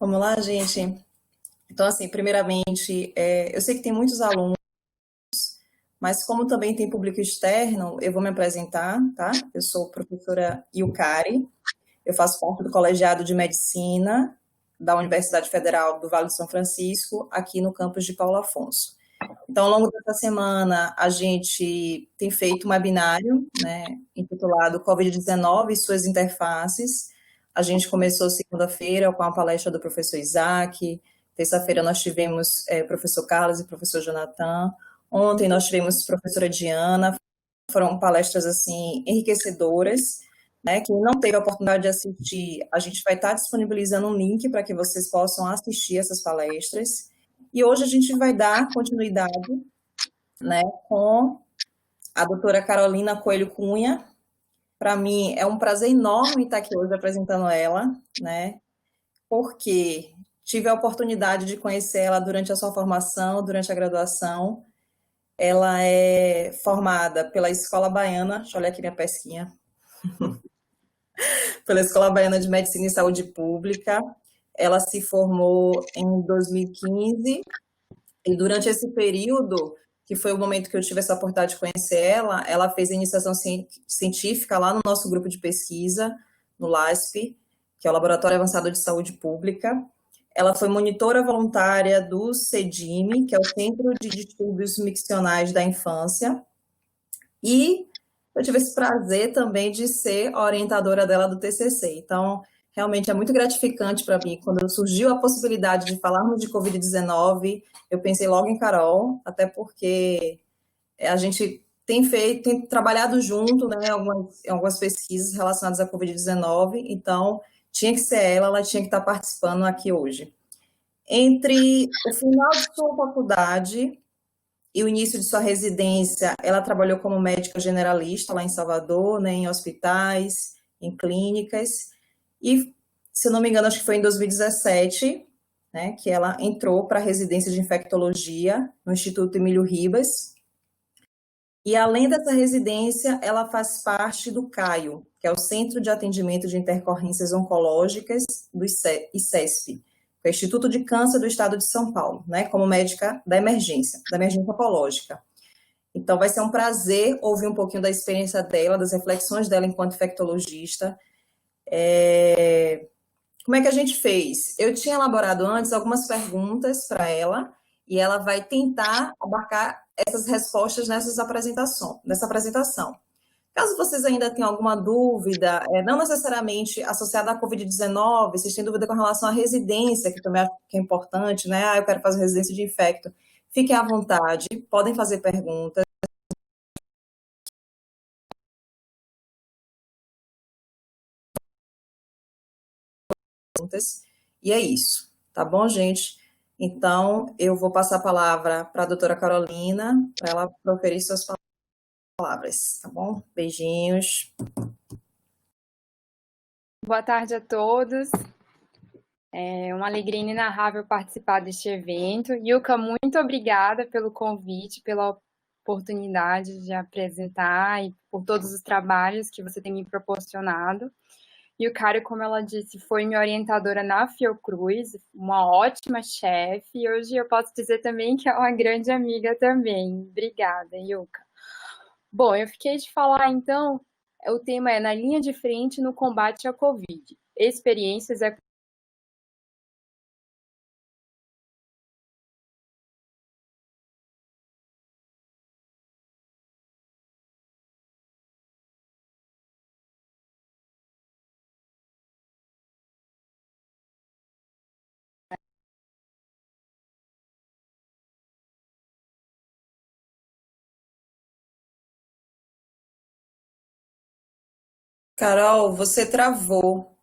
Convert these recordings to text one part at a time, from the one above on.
Vamos lá, gente. Então, assim, primeiramente, eu sei que tem muitos alunos, mas como também tem público externo, eu vou me apresentar, tá? Eu sou professora Yukari, eu faço parte do colegiado de medicina da Universidade Federal do Vale do São Francisco, aqui no campus de Paulo Afonso. Então, ao longo dessa semana, a gente tem feito um webinário, né, intitulado Covid-19 e suas interfaces. A gente começou segunda-feira com a palestra do professor Isaac, terça-feira nós tivemos professor Carlos e professor Jonathan, ontem nós tivemos professora Diana, foram palestras, assim, enriquecedoras, né, quem não teve a oportunidade de assistir, a gente vai estar disponibilizando um link para que vocês possam assistir essas palestras. E hoje a gente vai dar continuidade, né, com a doutora Carolina Coelho Cunha. Para mim é um prazer enorme estar aqui hoje apresentando ela, né, porque tive a oportunidade de conhecer ela durante a sua formação, durante a graduação. Ela é formada pela Escola Baiana, deixa eu olhar aqui minha pesquinha, pela Escola Baiana de Medicina e Saúde Pública. Ela se formou em 2015 e durante esse período, que foi o momento que eu tive essa oportunidade de conhecer ela, ela fez a iniciação científica lá no nosso grupo de pesquisa, no LASP, que é o Laboratório Avançado de Saúde Pública. Ela foi monitora voluntária do CEDIME, que é o Centro de Distúrbios Miccionais da Infância, e eu tive esse prazer também de ser orientadora dela do TCC. Então, realmente é muito gratificante para mim. Quando surgiu a possibilidade de falarmos de Covid-19, eu pensei logo em Carol, até porque a gente tem trabalhado junto, né, em algumas pesquisas relacionadas à Covid-19, então tinha que ser ela tinha que estar participando aqui hoje. Entre o final de sua faculdade e o início de sua residência, ela trabalhou como médica generalista lá em Salvador, né, em hospitais, em clínicas, e, se eu não me engano, acho que foi em 2017, né, que ela entrou para a residência de infectologia no Instituto Emílio Ribas, e além dessa residência, ela faz parte do CAIO, que é o Centro de Atendimento de Intercorrências Oncológicas do ICESP, que é o Instituto de Câncer do Estado de São Paulo, né, como médica da emergência oncológica. Então, vai ser um prazer ouvir um pouquinho da experiência dela, das reflexões dela enquanto infectologista. Como é que a gente fez? Eu tinha elaborado antes algumas perguntas para ela, e ela vai tentar abarcar essas respostas nessa apresentação. Caso vocês ainda tenham alguma dúvida, não necessariamente associada à Covid-19, vocês têm dúvida com relação à residência, que também acho que é importante, né? Eu quero fazer residência de infecto. Fiquem à vontade, podem fazer perguntas. E é isso, tá bom, gente? Então, eu vou passar a palavra para a doutora Carolina, para ela proferir suas palavras, tá bom? Beijinhos. Boa tarde a todos. É uma alegria inenarrável participar deste evento. Yuka, muito obrigada pelo convite, pela oportunidade de apresentar e por todos os trabalhos que você tem me proporcionado. Yukari, como ela disse, foi minha orientadora na Fiocruz, uma ótima chefe, e hoje eu posso dizer também que é uma grande amiga também. Obrigada, Yuka. Bom, eu fiquei de falar, então, o tema é Na Linha de Frente no Combate à Covid, experiências. Carol, você travou.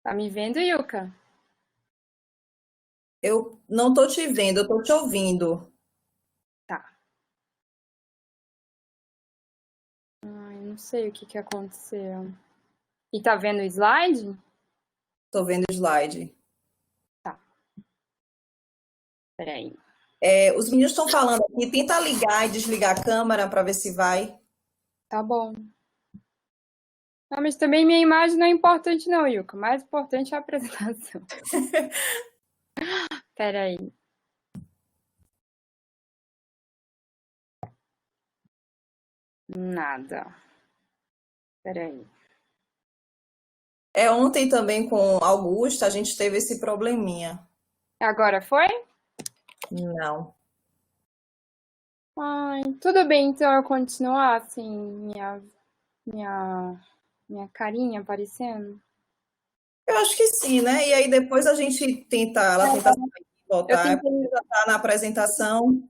Tá me vendo, Yuka? Eu não estou te vendo, eu estou te ouvindo. Tá. Ai, não sei o que que aconteceu. E tá vendo o slide? Tô vendo o slide. Tá, peraí. Os meninos estão falando aqui, tenta ligar e desligar a câmera para ver se vai. Tá bom. Ah, mas também minha imagem não é importante não, Yuka. O mais importante é a apresentação. Peraí. Nada. Peraí. Ontem também com Augusta a gente teve esse probleminha. Agora foi? Não. Ai, tudo bem, então eu continuar assim, minha, minha carinha aparecendo? Eu acho que sim, né? E aí depois a gente tenta, ela tenta sair e Eu voltar, tentei, porque já tá na apresentação.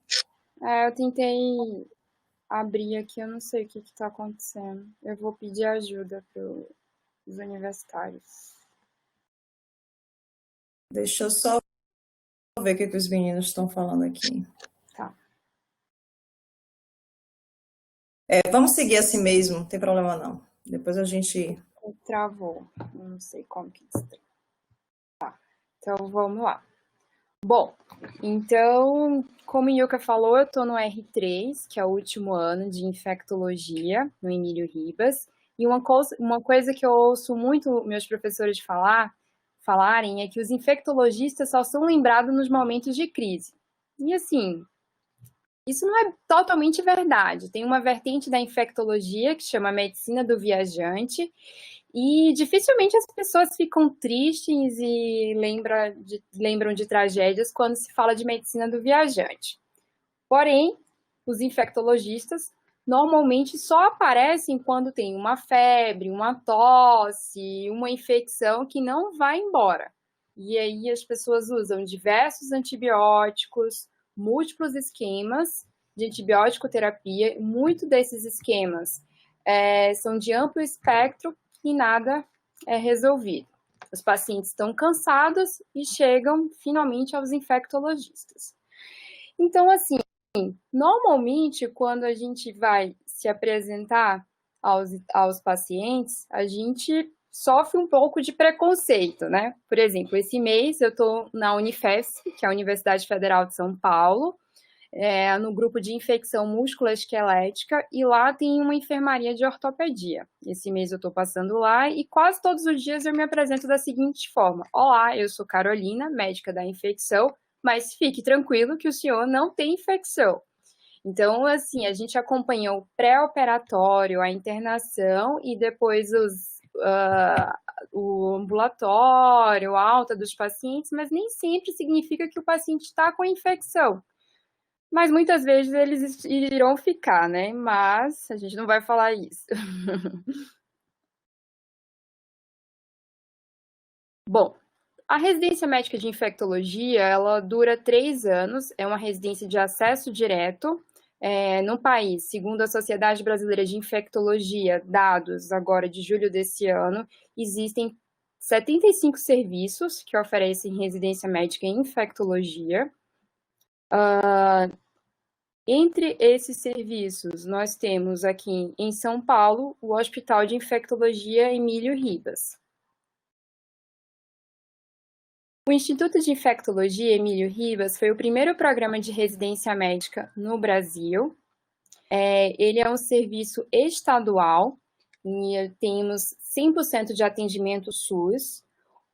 eu tentei abrir aqui, eu não sei o que que tá acontecendo. Eu vou pedir ajuda pros universitários. Deixa eu só ver o que os meninos estão falando aqui. Tá, Vamos seguir assim mesmo, não tem problema não. Depois a gente. travou. Eu não sei como que destrava. Tá, então vamos lá. Bom, então, como o Yuka falou, eu estou no R3, que é o último ano de infectologia, no Emílio Ribas, e uma coisa que eu ouço muito meus professores falarem é que os infectologistas só são lembrados nos momentos de crise. E assim, isso não é totalmente verdade. Tem uma vertente da infectologia que chama medicina do viajante, e dificilmente as pessoas ficam tristes e lembram de tragédias quando se fala de medicina do viajante. Porém, os infectologistas normalmente só aparecem quando tem uma febre, uma tosse, uma infecção que não vai embora. E aí as pessoas usam diversos antibióticos, múltiplos esquemas de antibiótico terapia. Muitos desses esquemas são de amplo espectro e nada é resolvido. Os pacientes estão cansados e chegam finalmente aos infectologistas. Então, assim, normalmente, quando a gente vai se apresentar aos pacientes, a gente sofre um pouco de preconceito, né? Por exemplo, esse mês eu estou na Unifesp, que é a Universidade Federal de São Paulo, no grupo de infecção músculo-esquelética, e lá tem uma enfermaria de ortopedia. Esse mês eu estou passando lá e quase todos os dias eu me apresento da seguinte forma: olá, eu sou Carolina, médica da infecção, mas fique tranquilo que o senhor não tem infecção. Então, assim, a gente acompanha o pré-operatório, a internação e depois o ambulatório, a alta dos pacientes, mas nem sempre significa que o paciente está com infecção. Mas muitas vezes eles irão ficar, né? Mas a gente não vai falar isso. Bom, a residência médica de infectologia, ela dura 3 anos, é uma residência de acesso direto. No país, segundo a Sociedade Brasileira de Infectologia, dados agora de julho desse ano, existem 75 serviços que oferecem residência médica em infectologia. Entre esses serviços, nós temos aqui em São Paulo o Hospital de Infectologia Emílio Ribas. O Instituto de Infectologia Emílio Ribas foi o primeiro programa de residência médica no Brasil. Ele é um serviço estadual e temos 100% de atendimento SUS.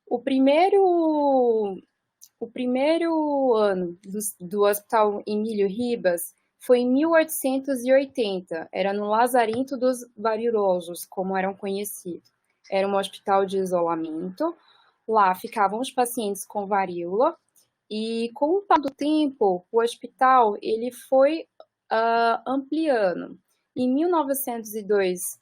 O primeiro ano do Hospital Emílio Ribas foi em 1880, era no Lazarinto dos Variolosos, como eram conhecidos. Era um hospital de isolamento, lá ficavam os pacientes com varíola, e com o passar do tempo, o hospital ele foi ampliando. Em 1902,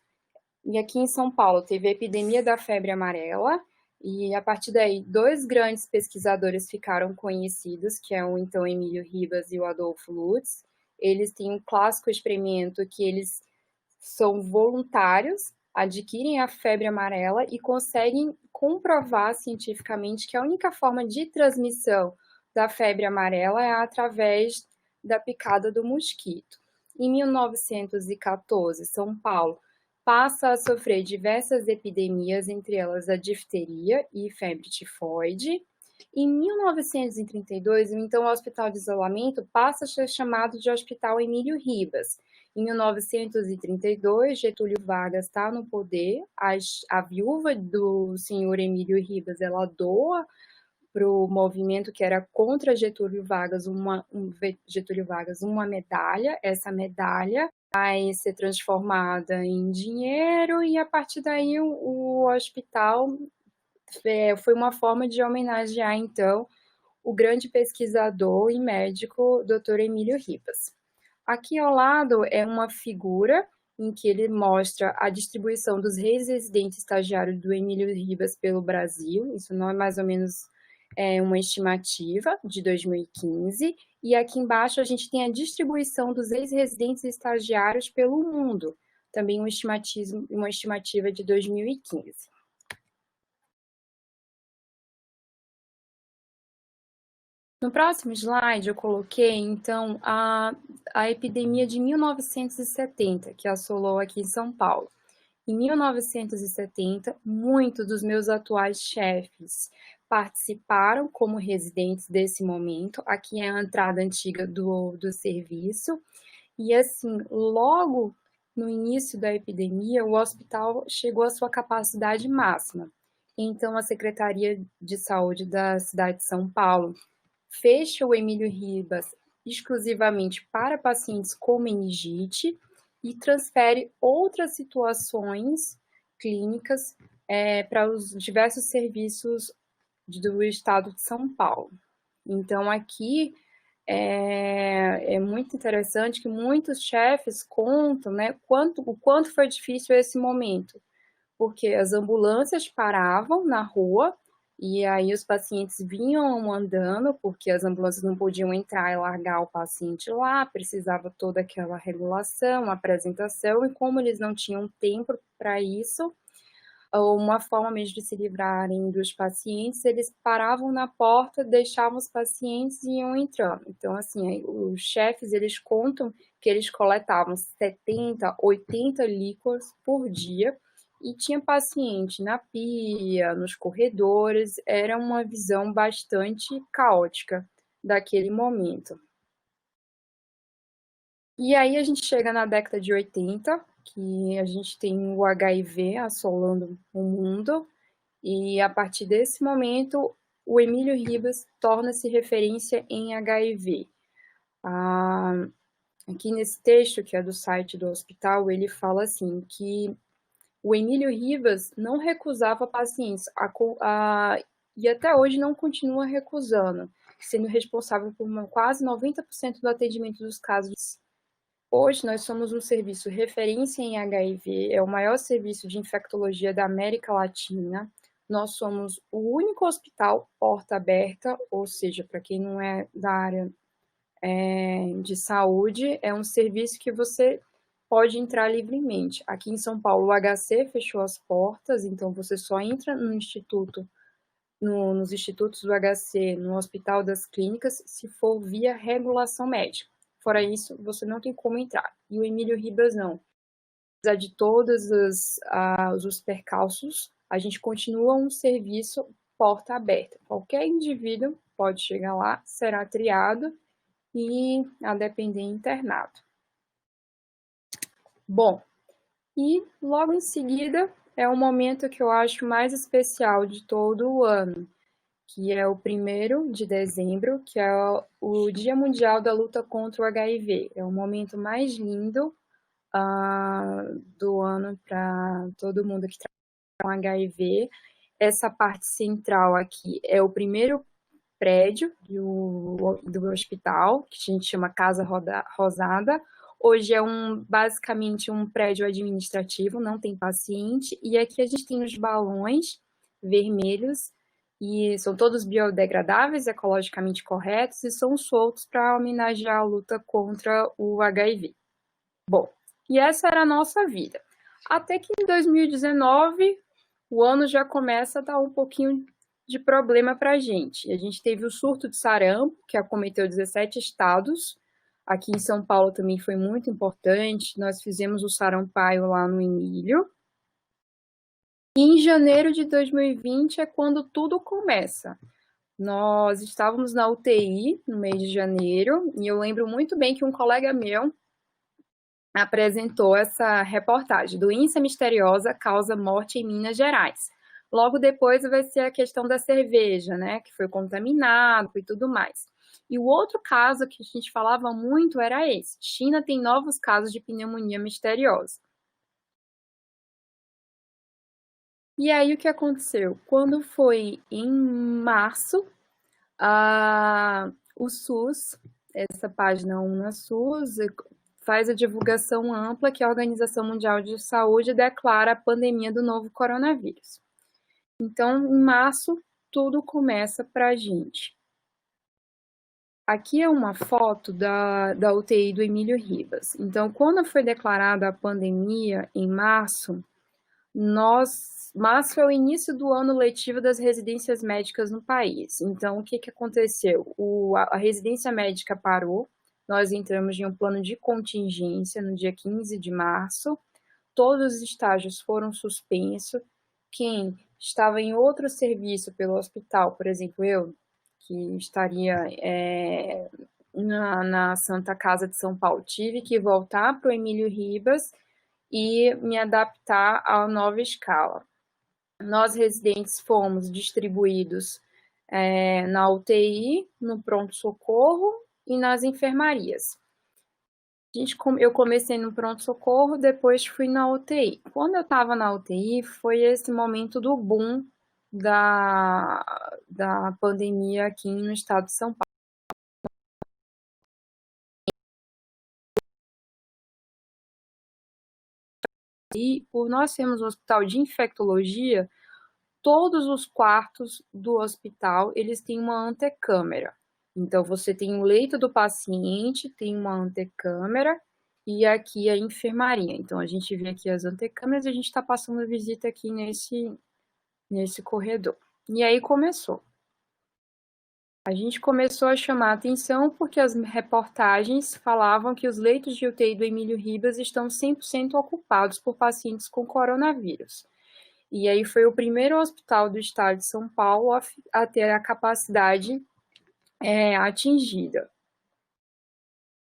e aqui em São Paulo, teve a epidemia da febre amarela, e a partir daí, 2 grandes pesquisadores ficaram conhecidos, que é o então Emílio Ribas e o Adolfo Lutz. Eles têm um clássico experimento que eles são voluntários, adquirem a febre amarela e conseguem comprovar cientificamente que a única forma de transmissão da febre amarela é através da picada do mosquito. Em 1914, São Paulo passa a sofrer diversas epidemias, entre elas a difteria e febre tifoide. Em 1932, então, o Hospital de Isolamento passa a ser chamado de Hospital Emílio Ribas. Em 1932, Getúlio Vargas está no poder, a viúva do senhor Emílio Ribas, ela doa para o movimento que era contra Getúlio Vargas uma medalha. Essa medalha vai ser transformada em dinheiro e, a partir daí, o hospital foi uma forma de homenagear, então, o grande pesquisador e médico Dr. Emílio Ribas. Aqui ao lado é uma figura em que ele mostra a distribuição dos reis residentes estagiários do Emílio Ribas pelo Brasil. Isso não é mais ou menos uma estimativa de 2015. E aqui embaixo a gente tem a distribuição dos ex-residentes estagiários pelo mundo, também uma estimativa de 2015. No próximo slide, eu coloquei, então, a epidemia de 1970, que assolou aqui em São Paulo. Em 1970, muitos dos meus atuais chefes participaram como residentes desse momento. Aqui é a entrada antiga do serviço. E, assim, logo no início da epidemia, o hospital chegou à sua capacidade máxima. Então, a Secretaria de Saúde da cidade de São Paulo fecha o Emílio Ribas exclusivamente para pacientes com meningite e transfere outras situações clínicas para os diversos serviços do estado de São Paulo. Então, aqui é muito interessante que muitos chefes contam, né, o quanto foi difícil esse momento, porque as ambulâncias paravam na rua e aí os pacientes vinham andando, porque as ambulâncias não podiam entrar e largar o paciente lá, precisava toda aquela regulação, apresentação, e como eles não tinham tempo para isso, uma forma mesmo de se livrarem dos pacientes, eles paravam na porta, deixavam os pacientes e iam entrando. Então, assim, os chefes, eles contam que eles coletavam 70, 80 líquors por dia, e tinha paciente na pia, nos corredores, era uma visão bastante caótica daquele momento. E aí a gente chega na década de 80, que a gente tem o HIV assolando o mundo, e a partir desse momento o Emílio Ribas torna-se referência em HIV. Aqui nesse texto, que é do site do hospital, ele fala assim, que o Emílio Ribas não recusava pacientes e até hoje não continua recusando, sendo responsável por quase 90% do atendimento dos casos. Hoje nós somos um serviço referência em HIV, é o maior serviço de infectologia da América Latina. Nós somos o único hospital porta aberta, ou seja, para quem não é da área de saúde, é um serviço que você pode entrar livremente. Aqui em São Paulo, o HC fechou as portas, então você só entra no instituto, nos institutos do HC, no Hospital das Clínicas, se for via regulação médica. Fora isso, você não tem como entrar. E o Emílio Ribas não. Apesar de todos os percalços, a gente continua um serviço porta aberta. Qualquer indivíduo pode chegar lá, será triado e, a depender, internado. Bom, e logo em seguida é o momento que eu acho mais especial de todo o ano, que é o 1º de dezembro, que é o Dia Mundial da Luta contra o HIV. É o momento mais lindo do ano para todo mundo que trabalha com HIV. Essa parte central aqui é o primeiro prédio do hospital, que a gente chama Casa Rosada. Hoje é basicamente um prédio administrativo, não tem paciente, e aqui a gente tem os balões vermelhos, e são todos biodegradáveis, ecologicamente corretos, e são soltos para homenagear a luta contra o HIV. Bom, e essa era a nossa vida. Até que em 2019, o ano já começa a dar um pouquinho de problema para a gente. A gente teve o surto de sarampo, que acometeu 17 estados, Aqui em São Paulo também foi muito importante. Nós fizemos o Sarambaio lá no Emílio. E em janeiro de 2020 é quando tudo começa. Nós estávamos na UTI no mês de janeiro, e eu lembro muito bem que um colega meu apresentou essa reportagem: doença misteriosa causa morte em Minas Gerais. Logo depois vai ser a questão da cerveja, né, que foi contaminado e tudo mais. E o outro caso que a gente falava muito era esse: China tem novos casos de pneumonia misteriosa. E aí o que aconteceu? Quando foi em março, o SUS, essa página UnaSUS, faz a divulgação ampla que a Organização Mundial de Saúde declara a pandemia do novo coronavírus. Então, em março, tudo começa para a gente. Aqui é uma foto da UTI do Emílio Ribas. Então, quando foi declarada a pandemia, em março, março é o início do ano letivo das residências médicas no país. Então, o que aconteceu? A residência médica parou, nós entramos em um plano de contingência no dia 15 de março, todos os estágios foram suspensos. Quem estava em outro serviço pelo hospital, por exemplo, eu, que estaria na Santa Casa de São Paulo, tive que voltar para o Emílio Ribas e me adaptar à nova escala. Nós, residentes, fomos distribuídos na UTI, no pronto-socorro e nas enfermarias. Eu comecei no pronto-socorro, depois fui na UTI. Quando eu estava na UTI, foi esse momento do boom da pandemia aqui no estado de São Paulo. E por nós sermos um hospital de infectologia, todos os quartos do hospital, eles têm uma antecâmera. Então, você tem o leito do paciente, tem uma antecâmera, e aqui a enfermaria. Então, a gente vê aqui as antecâmeras e a gente está passando visita aqui nesse corredor. E aí começou. A gente começou a chamar a atenção porque as reportagens falavam que os leitos de UTI do Emílio Ribas estão 100% ocupados por pacientes com coronavírus. E aí foi o primeiro hospital do estado de São Paulo a ter a capacidade atingida.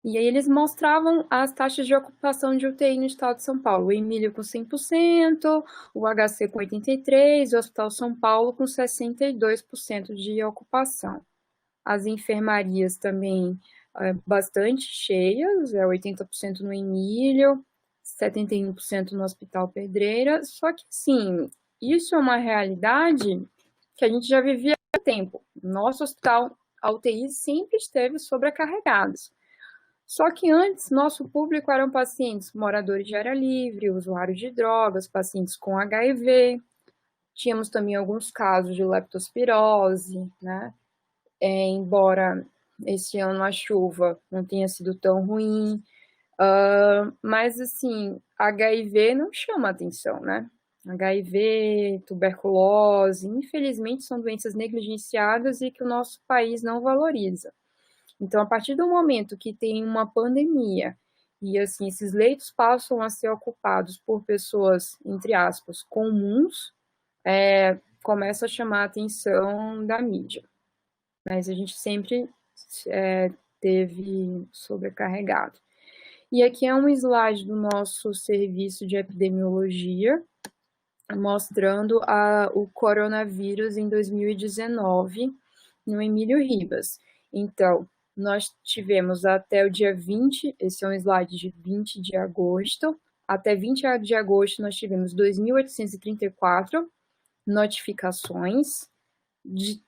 E aí eles mostravam as taxas de ocupação de UTI no estado de São Paulo. O Emílio com 100%, o HC com 83%, o Hospital São Paulo com 62% de ocupação. As enfermarias também bastante cheias, 80% no Emílio, 71% no Hospital Pedreira. Só que, sim, isso é uma realidade que a gente já vivia há tempo. Nosso hospital, a UTI sempre esteve sobrecarregados. Só que antes, nosso público eram pacientes moradores de área livre, usuários de drogas, pacientes com HIV. Tínhamos também alguns casos de leptospirose, né? Embora esse ano a chuva não tenha sido tão ruim, mas assim, HIV não chama atenção, né? HIV, tuberculose, infelizmente são doenças negligenciadas e que o nosso país não valoriza. Então, a partir do momento que tem uma pandemia e assim esses leitos passam a ser ocupados por pessoas, entre aspas, comuns, começa a chamar a atenção da mídia. Mas a gente sempre teve sobrecarregado. E aqui é um slide do nosso serviço de epidemiologia, mostrando o coronavírus em 2019 no Emílio Ribas. Então, nós tivemos até o dia 20, esse é um slide de 20 de agosto, até 20 de agosto nós tivemos 2.834 notificações,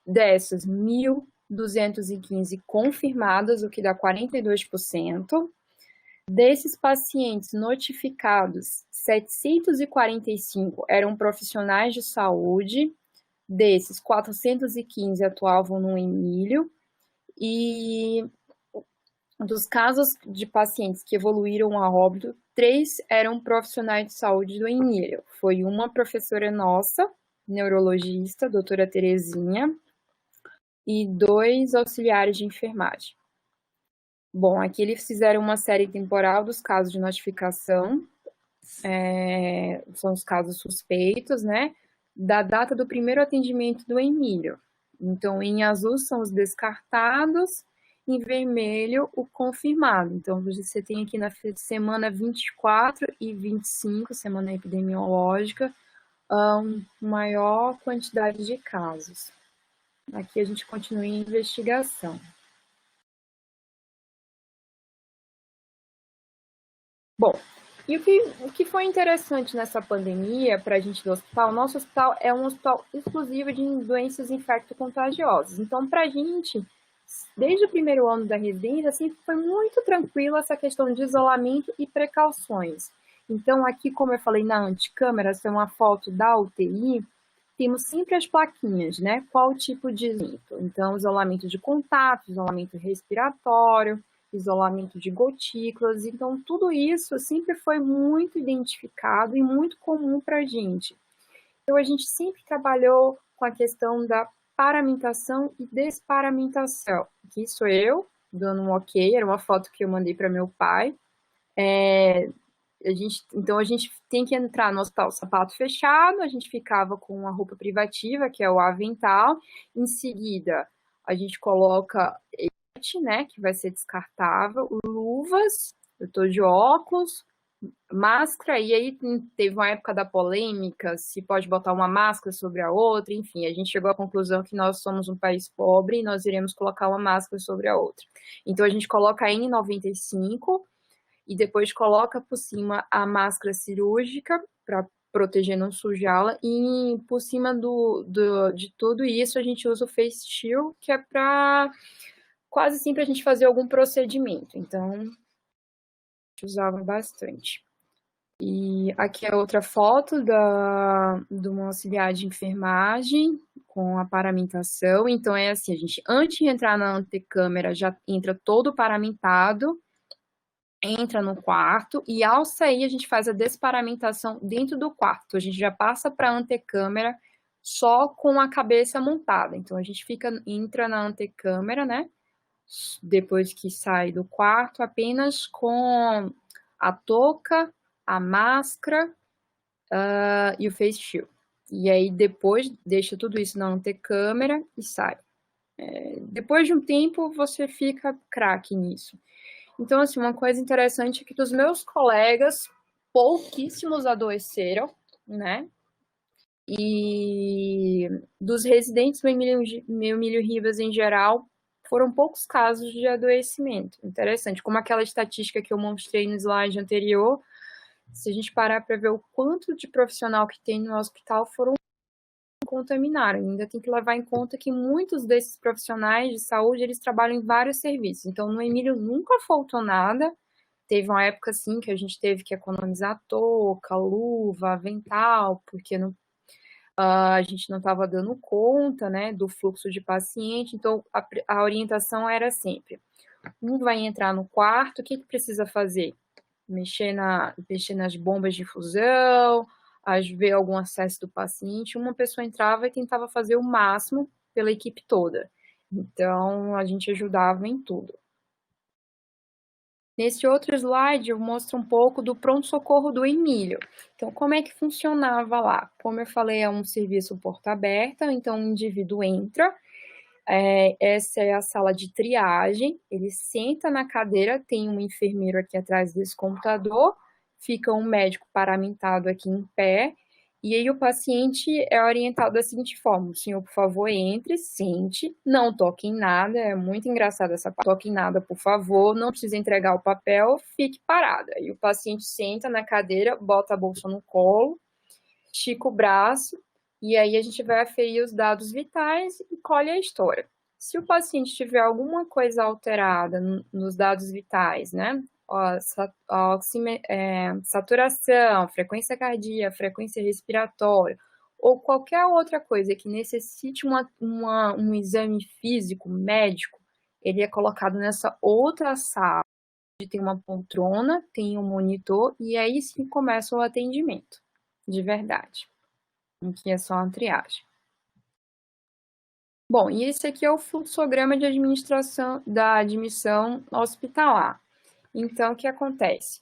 dessas 1.215 confirmadas, o que dá 42%. Desses pacientes notificados, 745 eram profissionais de saúde, desses 415 atuavam no Emílio, e dos casos de pacientes que evoluíram a óbito, 3 eram profissionais de saúde do Emílio. Foi uma professora nossa, neurologista, doutora Terezinha, e 2 auxiliares de enfermagem. Bom, aqui eles fizeram uma série temporal dos casos de notificação, são os casos suspeitos, né? Da data do primeiro atendimento do Emílio. Então, em azul são os descartados, em vermelho o confirmado. Então, você tem aqui na semana 24 e 25, semana epidemiológica, maior quantidade de casos. Aqui a gente continua em investigação. Bom, e o que foi interessante nessa pandemia para a gente do hospital, nosso hospital é um hospital exclusivo de doenças infecto-contagiosas. Então, para a gente, desde o primeiro ano da residência, sempre foi muito tranquilo essa questão de isolamento e precauções. Então, aqui, como eu falei na anticâmera, essa é uma foto da UTI, temos sempre as plaquinhas, né? Qual tipo de isolamento? Então, isolamento de contato, isolamento respiratório, isolamento de gotículas. Então, tudo isso sempre foi muito identificado e muito comum para a gente. Então, a gente sempre trabalhou com a questão da paramentação e desparamentação. Aqui sou eu, dando um ok, era uma foto que eu mandei para meu pai. Então, a gente tem que entrar no hospital sapato fechado, a gente ficava com a roupa privativa, que é o avental. Em seguida, a gente coloca, né, que vai ser descartável, luvas, eu tô de óculos, máscara, e aí teve uma época da polêmica, se pode botar uma máscara sobre a outra, enfim, a gente chegou à conclusão que nós somos um país pobre e nós iremos colocar uma máscara sobre a outra. Então, a gente coloca a N95, e depois coloca por cima a máscara cirúrgica para proteger, não sujá-la, e por cima de tudo isso a gente usa o face shield, que é para quase sempre a gente fazer algum procedimento, então a gente usava bastante. E aqui é outra foto de uma auxiliar de enfermagem com a paramentação. Então é assim, a gente antes de entrar na antecâmera já entra todo paramentado, entra no quarto e ao sair a gente faz a desparamentação dentro do quarto. A gente já passa para a antecâmera só com a cabeça montada. Então a gente entra na antecâmera, né? Depois que sai do quarto, apenas com a touca, a máscara e o face shield. E aí depois deixa tudo isso na antecâmera e sai. Depois de um tempo você fica craque nisso. Então, assim, uma coisa interessante é que dos meus colegas, pouquíssimos adoeceram, né? E dos residentes do Emílio Ribas em geral, foram poucos casos de adoecimento. Interessante, como aquela estatística que eu mostrei no slide anterior, se a gente parar para ver o quanto de profissional que tem no hospital foram contaminaram. Ainda tem que levar em conta que muitos desses profissionais de saúde, eles trabalham em vários serviços. Então, no Emílio nunca faltou nada. Teve uma época, assim, que a gente teve que economizar touca, luva, avental, porque a gente não estava dando conta, né, do fluxo de paciente. Então, a orientação era sempre, um vai entrar no quarto, o que precisa fazer? Mexer nas bombas de infusão, ver algum acesso do paciente. Uma pessoa entrava e tentava fazer o máximo pela equipe toda. Então, a gente ajudava em tudo. Nesse outro slide, eu mostro um pouco do pronto-socorro do Emílio. Então, como é que funcionava lá? Como eu falei, é um serviço porta aberta, então o indivíduo entra, essa é a sala de triagem, ele senta na cadeira, tem um enfermeiro aqui atrás desse computador, fica um médico paramentado aqui em pé, e aí o paciente é orientado da seguinte forma: o senhor, por favor, entre, sente, não toque em nada, é muito engraçado essa parte, toque em nada, por favor, não precisa entregar o papel, fique parada. E o paciente senta na cadeira, bota a bolsa no colo, estica o braço, e aí a gente vai aferir os dados vitais e colhe a história. Se o paciente tiver alguma coisa alterada nos dados vitais, né? Saturação, frequência cardíaca, frequência respiratória, ou qualquer outra coisa que necessite um exame físico, médico, ele é colocado nessa outra sala, onde tem uma poltrona, tem um monitor, e aí sim começa o atendimento, de verdade, em que é só uma triagem. Bom, e esse aqui é o fluxograma de administração da admissão hospitalar. Então, o que acontece?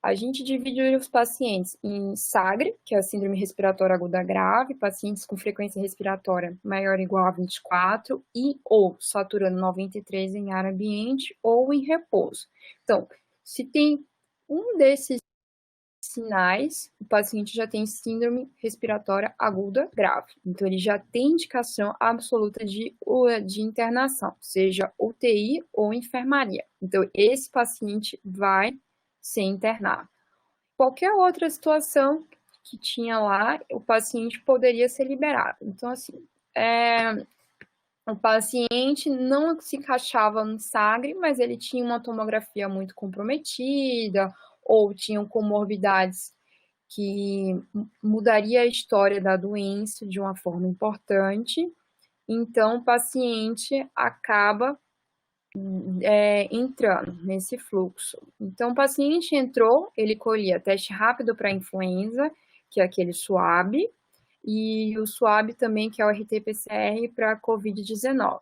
A gente divide os pacientes em SAGRE, que é a síndrome respiratória aguda grave, pacientes com frequência respiratória maior ou igual a 24 e ou saturando 93 em ar ambiente ou em repouso. Então, se tem um desses sinais, o paciente já tem síndrome respiratória aguda grave. Então, ele já tem indicação absoluta de internação, seja UTI ou enfermaria. Então, esse paciente vai ser internado. Qualquer outra situação que tinha lá, o paciente poderia ser liberado. Então, assim, o paciente não se encaixava no SAGRE, mas ele tinha uma tomografia muito comprometida, ou tinham comorbidades que mudaria a história da doença de uma forma importante. Então, o paciente acaba entrando nesse fluxo. Então, o paciente entrou, ele colhia teste rápido para influenza, que é aquele SWAB, e o SWAB também, que é o RT-PCR para COVID-19.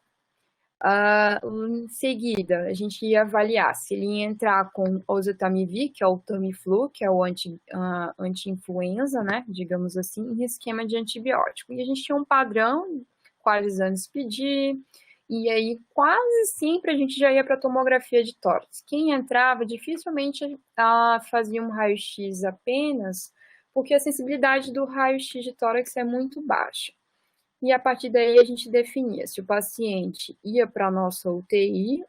Em seguida, a gente ia avaliar se ele ia entrar com oseltamivir, que é o Tamiflu, que é o anti-influenza, né, digamos assim, em esquema de antibiótico. E a gente tinha um padrão, quais exames pedir, e aí quase sempre a gente já ia para tomografia de tórax. Quem entrava dificilmente fazia um raio-x apenas, porque a sensibilidade do raio-x de tórax é muito baixa. E a partir daí a gente definia se o paciente ia para a nossa UTI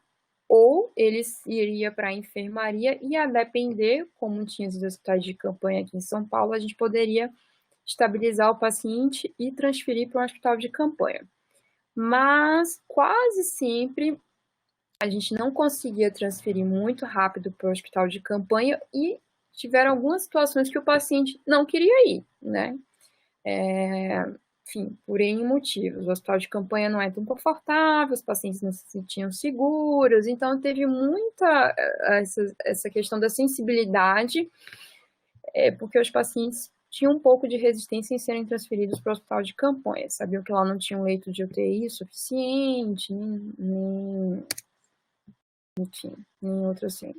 ou ele iria para a enfermaria, e a depender, como tinha os hospitais de campanha aqui em São Paulo, a gente poderia estabilizar o paciente e transferir para um hospital de campanha. Mas quase sempre a gente não conseguia transferir muito rápido para o hospital de campanha e tiveram algumas situações que o paciente não queria ir, né? Enfim, por N motivos. O hospital de campanha não é tão confortável, os pacientes não se sentiam seguros, então teve muita essa questão da sensibilidade, porque os pacientes tinham um pouco de resistência em serem transferidos para o hospital de campanha, sabiam que lá não tinha um leito de UTI suficiente, enfim, nem outro assim.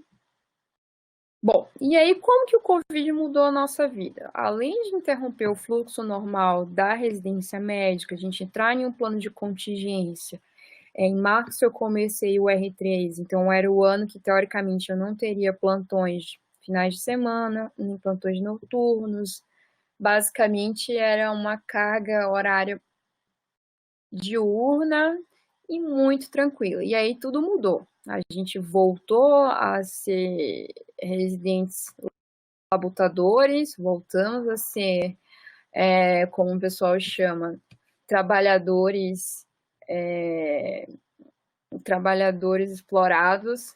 Bom, e aí como que o Covid mudou a nossa vida? Além de interromper o fluxo normal da residência médica, a gente entrar em um plano de contingência. Em março eu comecei o R3, então era o ano que teoricamente eu não teria plantões finais de semana, nem plantões noturnos. Basicamente era uma carga horária diurna e muito tranquila. E aí tudo mudou. A gente voltou a ser residentes labutadores, voltamos a ser, como o pessoal chama, trabalhadores explorados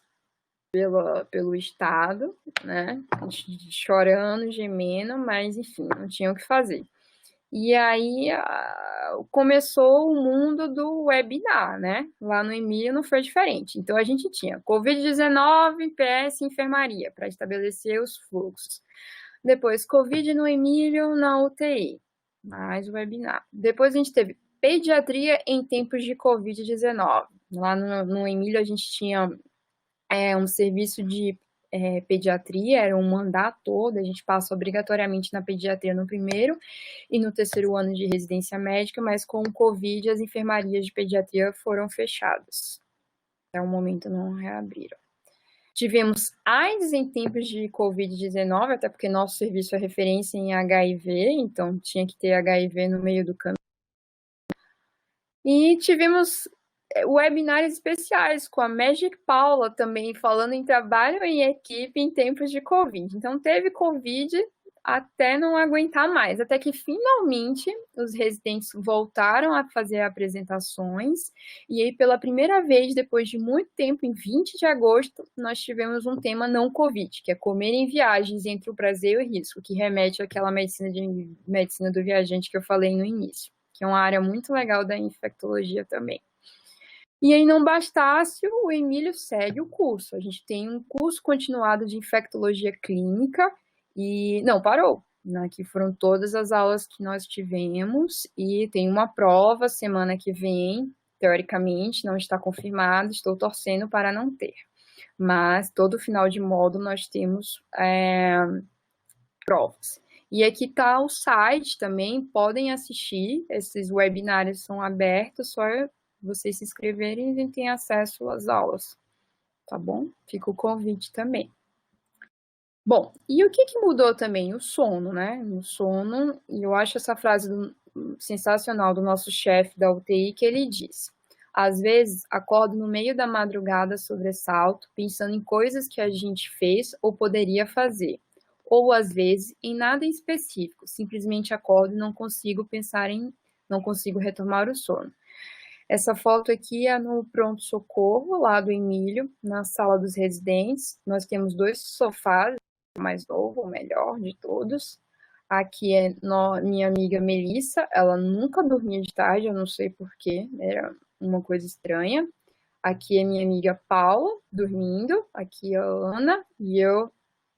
pelo Estado, né? Chorando, gemendo, mas enfim, não tinha o que fazer. E aí começou o mundo do webinar, né? Lá no Emílio não foi diferente. Então a gente tinha Covid-19, PS e enfermaria para estabelecer os fluxos. Depois Covid no Emílio na UTI, mais o webinar. Depois a gente teve pediatria em tempos de Covid-19. Lá no Emílio a gente tinha um serviço de pediatria, era um mandato todo, a gente passa obrigatoriamente na pediatria no primeiro e no terceiro ano de residência médica, mas com o Covid as enfermarias de pediatria foram fechadas. Até o momento não reabriram. Tivemos AIDS em tempos de Covid-19, até porque nosso serviço é referência em HIV, então tinha que ter HIV no meio do caminho. E tivemos webinars especiais com a Magic Paula também, falando em trabalho em equipe em tempos de Covid. Então, teve Covid até não aguentar mais, até que finalmente os residentes voltaram a fazer apresentações, e aí pela primeira vez, depois de muito tempo, em 20 de agosto, nós tivemos um tema não Covid, que é comer em viagens entre o prazer e o risco, que remete àquela medicina do viajante que eu falei no início, que é uma área muito legal da infectologia também. E aí não bastasse, o Emílio segue o curso. A gente tem um curso continuado de infectologia clínica e não parou. Aqui foram todas as aulas que nós tivemos e tem uma prova semana que vem teoricamente, não está confirmado, estou torcendo para não ter. Mas todo final de módulo nós temos provas. E aqui está o site também, podem assistir, esses webinários são abertos, só vocês se inscreverem e tem acesso às aulas, tá bom? Fica o convite também. Bom, e o que mudou também? O sono, né? O sono, e eu acho essa frase sensacional do nosso chefe da UTI, que ele diz: às vezes, acordo no meio da madrugada sobressalto, pensando em coisas que a gente fez ou poderia fazer. Ou, às vezes, em nada em específico, simplesmente acordo e não consigo não consigo retomar o sono. Essa foto aqui é no pronto-socorro, lá do Emílio, na sala dos residentes. Nós temos 2 sofás, o mais novo, o melhor de todos. Aqui é minha amiga Melissa, ela nunca dormia de tarde, eu não sei porquê, era uma coisa estranha. Aqui é minha amiga Paula, dormindo. Aqui é a Ana, e eu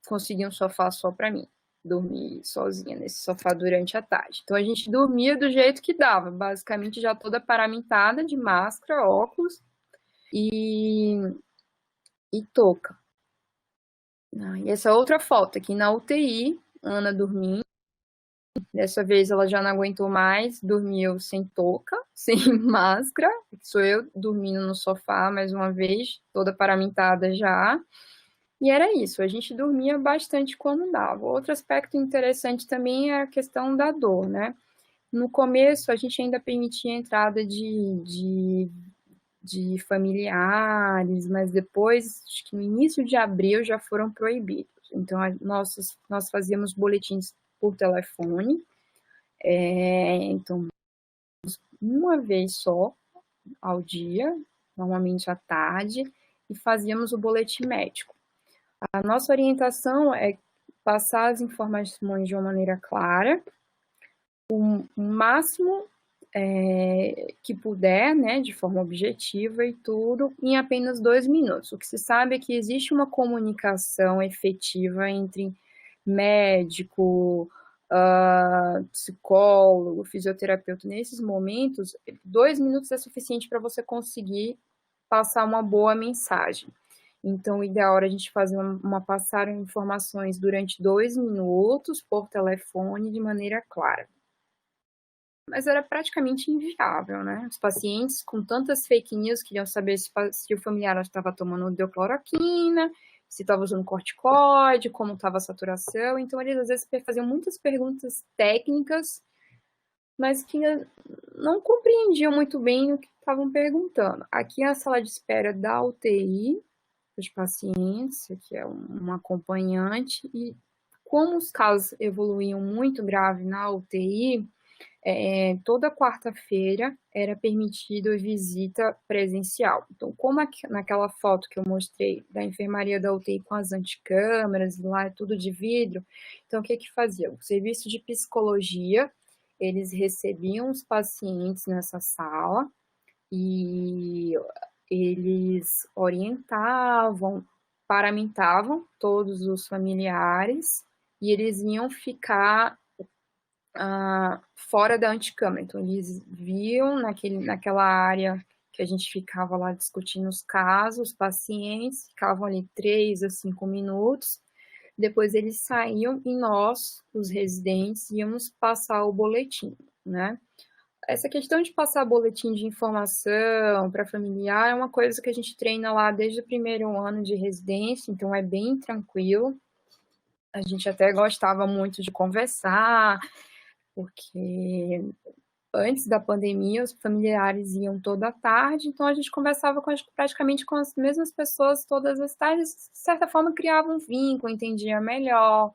consegui um sofá só para mim. Dormi sozinha nesse sofá durante a tarde. Então, a gente dormia do jeito que dava, basicamente já toda paramentada, de máscara, óculos e touca. E essa outra foto aqui na UTI, Ana dormindo. Dessa vez ela já não aguentou mais, dormiu sem touca, sem máscara. Sou eu dormindo no sofá mais uma vez, toda paramentada já. E era isso, a gente dormia bastante quando dava. Outro aspecto interessante também é a questão da dor, né? No começo, a gente ainda permitia a entrada de familiares, mas depois, acho que no início de abril, já foram proibidos. Então, nós fazíamos boletins por telefone, então, uma vez só ao dia, normalmente à tarde, e fazíamos o boletim médico. A nossa orientação é passar as informações de uma maneira clara, o máximo que puder, né, de forma objetiva e tudo, em apenas 2 minutos. O que se sabe é que existe uma comunicação efetiva entre médico, psicólogo, fisioterapeuta. Nesses momentos, 2 minutos é suficiente para você conseguir passar uma boa mensagem. Então, o ideal era a gente fazer uma passagem de informações durante 2 minutos por telefone de maneira clara. Mas era praticamente inviável, né? Os pacientes com tantas fake news queriam saber se o familiar estava tomando hidrocloroquina, se estava usando corticoide, como estava a saturação. Então, eles às vezes faziam muitas perguntas técnicas, mas que não compreendiam muito bem o que estavam perguntando. Aqui é a sala de espera da UTI, os pacientes, aqui é um acompanhante, e como os casos evoluíam muito grave na UTI, toda quarta-feira era permitido visita presencial. Então, como naquela foto que eu mostrei da enfermaria da UTI com as anticâmeras, lá é tudo de vidro, então o que fazia? O serviço de psicologia, eles recebiam os pacientes nessa sala e eles orientavam, paramentavam todos os familiares e eles iam ficar fora da anticâmara. Então, eles viam naquela área que a gente ficava lá discutindo os casos, os pacientes, ficavam ali 3 a 5 minutos, depois eles saíam e nós, os residentes, íamos passar o boletim, né? Essa questão de passar boletim de informação para familiar é uma coisa que a gente treina lá desde o primeiro ano de residência, então é bem tranquilo. A gente até gostava muito de conversar, porque antes da pandemia os familiares iam toda tarde, então a gente conversava praticamente com as mesmas pessoas todas as tardes, de certa forma criava um vínculo, entendia melhor.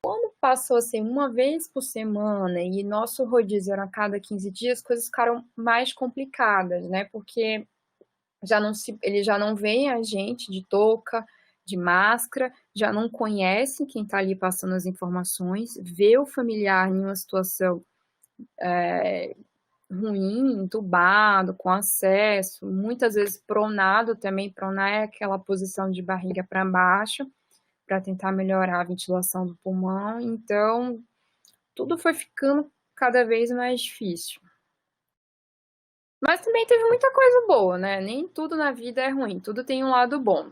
Quando passou a ser uma vez por semana e nosso rodízio era a cada 15 dias, coisas ficaram mais complicadas, né? Porque eles já não veem a gente de touca, de máscara, já não conhecem quem está ali passando as informações, vê o familiar em uma situação ruim, entubado, com acesso, muitas vezes pronado também. Pronar é aquela posição de barriga para baixo, para tentar melhorar a ventilação do pulmão. Então, tudo foi ficando cada vez mais difícil. Mas também teve muita coisa boa, né? Nem tudo na vida é ruim, tudo tem um lado bom.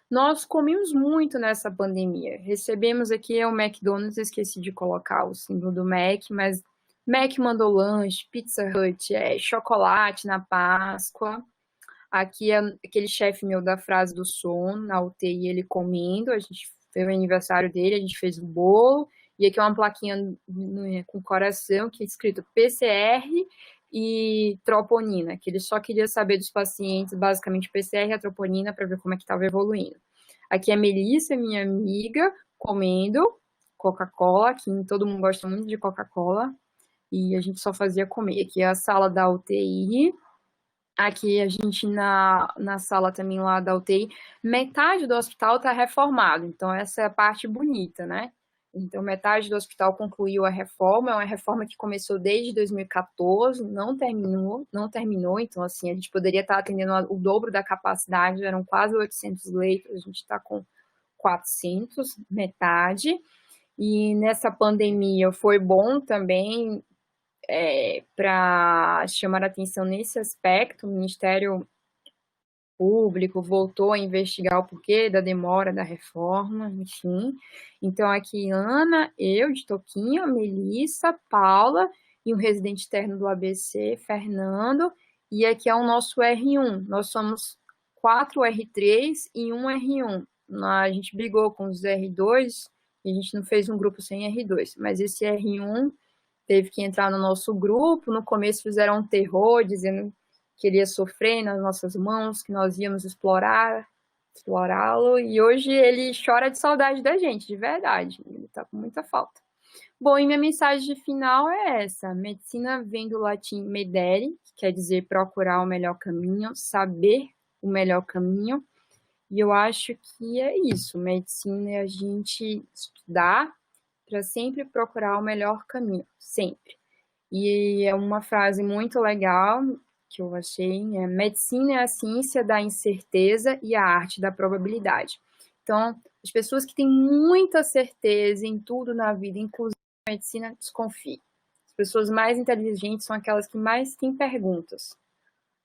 Nós comemos muito nessa pandemia. Recebemos aqui o McDonald's, esqueci de colocar o símbolo do Mac, mas Mac mandou lanche, Pizza Hut, chocolate na Páscoa. Aqui é aquele chefe meu da frase do sono, na UTI, ele comendo. A gente fez o aniversário dele, a gente fez o bolo. E aqui é uma plaquinha com coração, que é escrito PCR e troponina, que ele só queria saber dos pacientes, basicamente PCR e a troponina, para ver como é que estava evoluindo. Aqui é a Melissa, minha amiga, comendo Coca-Cola, que todo mundo gosta muito de Coca-Cola, e a gente só fazia comer. Aqui é a sala da UTI, aqui a gente na sala também lá da UTI, metade do hospital está reformado, então essa é a parte bonita, né? Então, metade do hospital concluiu a reforma, é uma reforma que começou desde 2014, não terminou, então, assim, a gente poderia estar atendendo o dobro da capacidade, eram quase 800 leitos, a gente está com 400, metade, e nessa pandemia foi bom também para chamar a atenção nesse aspecto, o Ministério Público voltou a investigar o porquê da demora da reforma, enfim. Então, aqui, Ana, eu, de Toquinho, Melissa, Paula e um residente externo do ABC, Fernando, e aqui é o nosso R1. Nós somos 4 R3 e 1 R1. A gente brigou com os R2 e a gente não fez um grupo sem R2, mas esse R1 teve que entrar no nosso grupo. No começo fizeram um terror, dizendo que ele ia sofrer nas nossas mãos, que nós íamos explorá-lo, e hoje ele chora de saudade da gente, de verdade, ele tá com muita falta. Bom, e minha mensagem final é essa: medicina vem do latim medere, que quer dizer procurar o melhor caminho, saber o melhor caminho, e eu acho que é isso, medicina é a gente estudar para sempre procurar o melhor caminho, sempre. E é uma frase muito legal que eu achei, medicina é a ciência da incerteza e a arte da probabilidade. Então, as pessoas que têm muita certeza em tudo na vida, inclusive a medicina, desconfie. As pessoas mais inteligentes são aquelas que mais têm perguntas.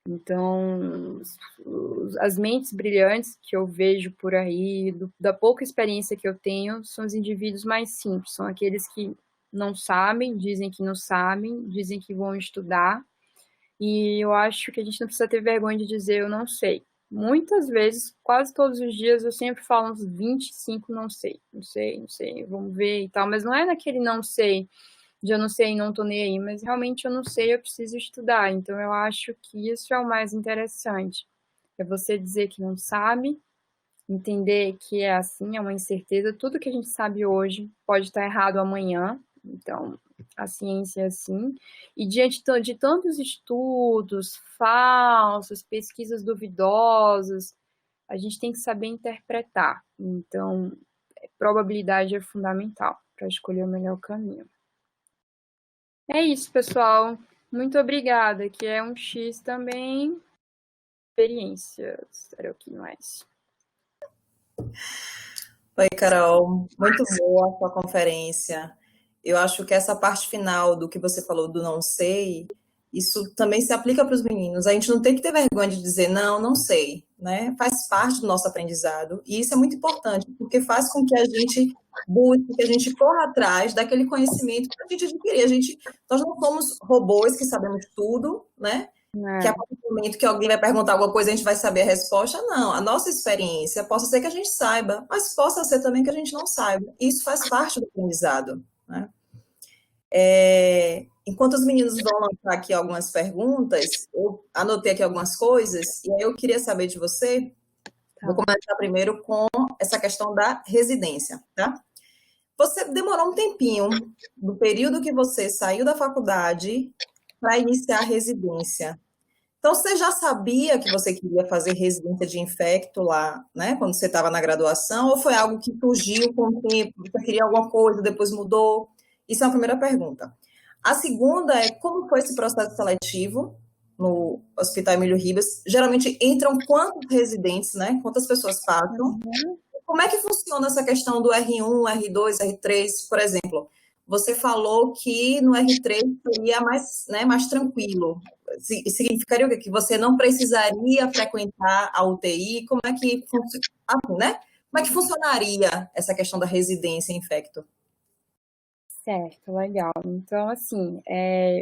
Então, as mentes brilhantes que eu vejo por aí, da pouca experiência que eu tenho, são os indivíduos mais simples, são aqueles que não sabem, dizem que não sabem, dizem que vão estudar, e eu acho que a gente não precisa ter vergonha de dizer eu não sei. Muitas vezes, quase todos os dias, eu sempre falo uns 25 não sei, vamos ver e tal, mas não é naquele não sei, de eu não sei, não tô nem aí, mas realmente eu não sei, eu preciso estudar. Então eu acho que isso é o mais interessante. É você dizer que não sabe, entender que é assim, é uma incerteza. Tudo que a gente sabe hoje pode estar errado amanhã. Então, a ciência é assim. E diante de tantos estudos falsos, pesquisas duvidosas, a gente tem que saber interpretar. Então, probabilidade é fundamental para escolher o melhor caminho. É isso, pessoal. Muito obrigada, que é um X também. Experiências, era o que mais. Oi, Carol. Muito boa a sua conferência. Eu acho que essa parte final do que você falou do não sei, isso também se aplica para os meninos. A gente não tem que ter vergonha de dizer não, não sei, né? Faz parte do nosso aprendizado. E isso é muito importante, porque faz com que a gente busque, que a gente corra atrás daquele conhecimento que a gente adquirir. Nós não somos robôs que sabemos tudo, né? Que a partir do momento que alguém vai perguntar alguma coisa, a gente vai saber a resposta. Não, a nossa experiência possa ser que a gente saiba, mas possa ser também que a gente não saiba. Isso faz parte do aprendizado, né? Enquanto os meninos vão lançar aqui algumas perguntas, eu anotei aqui algumas coisas, e aí eu queria saber de você. Vou começar primeiro com essa questão da residência, tá? Você demorou um tempinho do período que você saiu da faculdade para iniciar a residência. Então, você já sabia que você queria fazer residência de infecto lá, né, quando você estava na graduação, ou foi algo que surgiu com o tempo, você queria alguma coisa, depois mudou? Isso é a primeira pergunta. A segunda é, como foi esse processo seletivo no Hospital Emílio Ribas? Geralmente entram quantos residentes, né? Quantas pessoas passam? Como é que funciona essa questão do R1, R2, R3, por exemplo? Você falou que no R3 seria mais, né, mais tranquilo. significaria o quê? Que você não precisaria frequentar a UTI? Como é que, né? Como é que funcionaria essa questão da residência infecto? Certo, legal. Então, assim,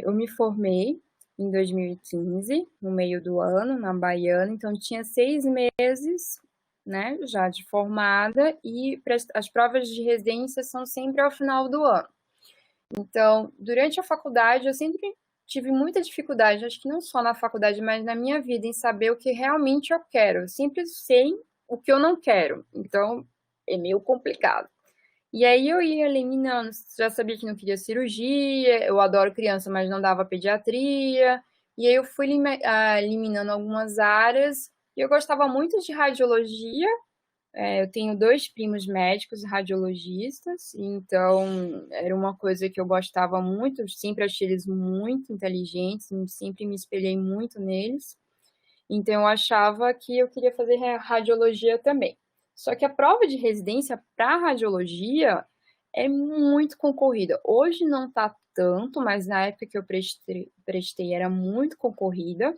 eu me formei em 2015, no meio do ano, na Baiana, então tinha 6 meses, né, já de formada, e as provas de residência são sempre ao final do ano. Então, durante a faculdade, eu sempre tive muita dificuldade, acho que não só na faculdade, mas na minha vida, em saber o que realmente eu quero. Eu sempre sei o que eu não quero, então é meio complicado. E aí eu ia eliminando, já sabia que não queria cirurgia, eu adoro criança, mas não dava pediatria, e aí eu fui eliminando algumas áreas, e eu gostava muito de radiologia. Eu tenho 2 primos médicos radiologistas, então era uma coisa que eu gostava muito, eu sempre achei eles muito inteligentes, sempre me espelhei muito neles. Então, eu achava que eu queria fazer radiologia também. Só que a prova de residência para radiologia é muito concorrida. Hoje não está tanto, mas na época que eu prestei era muito concorrida.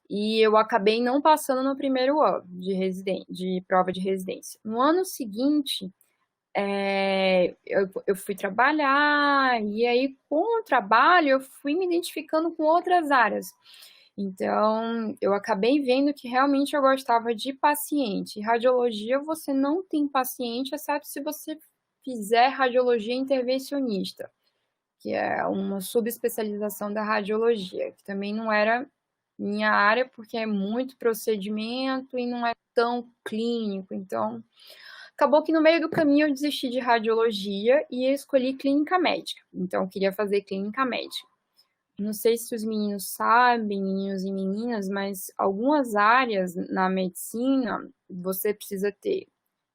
E eu acabei não passando no primeiro ano de prova de residência. No ano seguinte, eu fui trabalhar, e aí com o trabalho eu fui me identificando com outras áreas. Então, eu acabei vendo que realmente eu gostava de paciente. Radiologia, você não tem paciente, exceto se você fizer radiologia intervencionista, que é uma subespecialização da radiologia, que também não era minha área, porque é muito procedimento e não é tão clínico. Então, acabou que no meio do caminho eu desisti de radiologia e escolhi clínica médica. Então, eu queria fazer clínica médica. Não sei se os meninos sabem, meninos e meninas, mas algumas áreas na medicina você precisa ter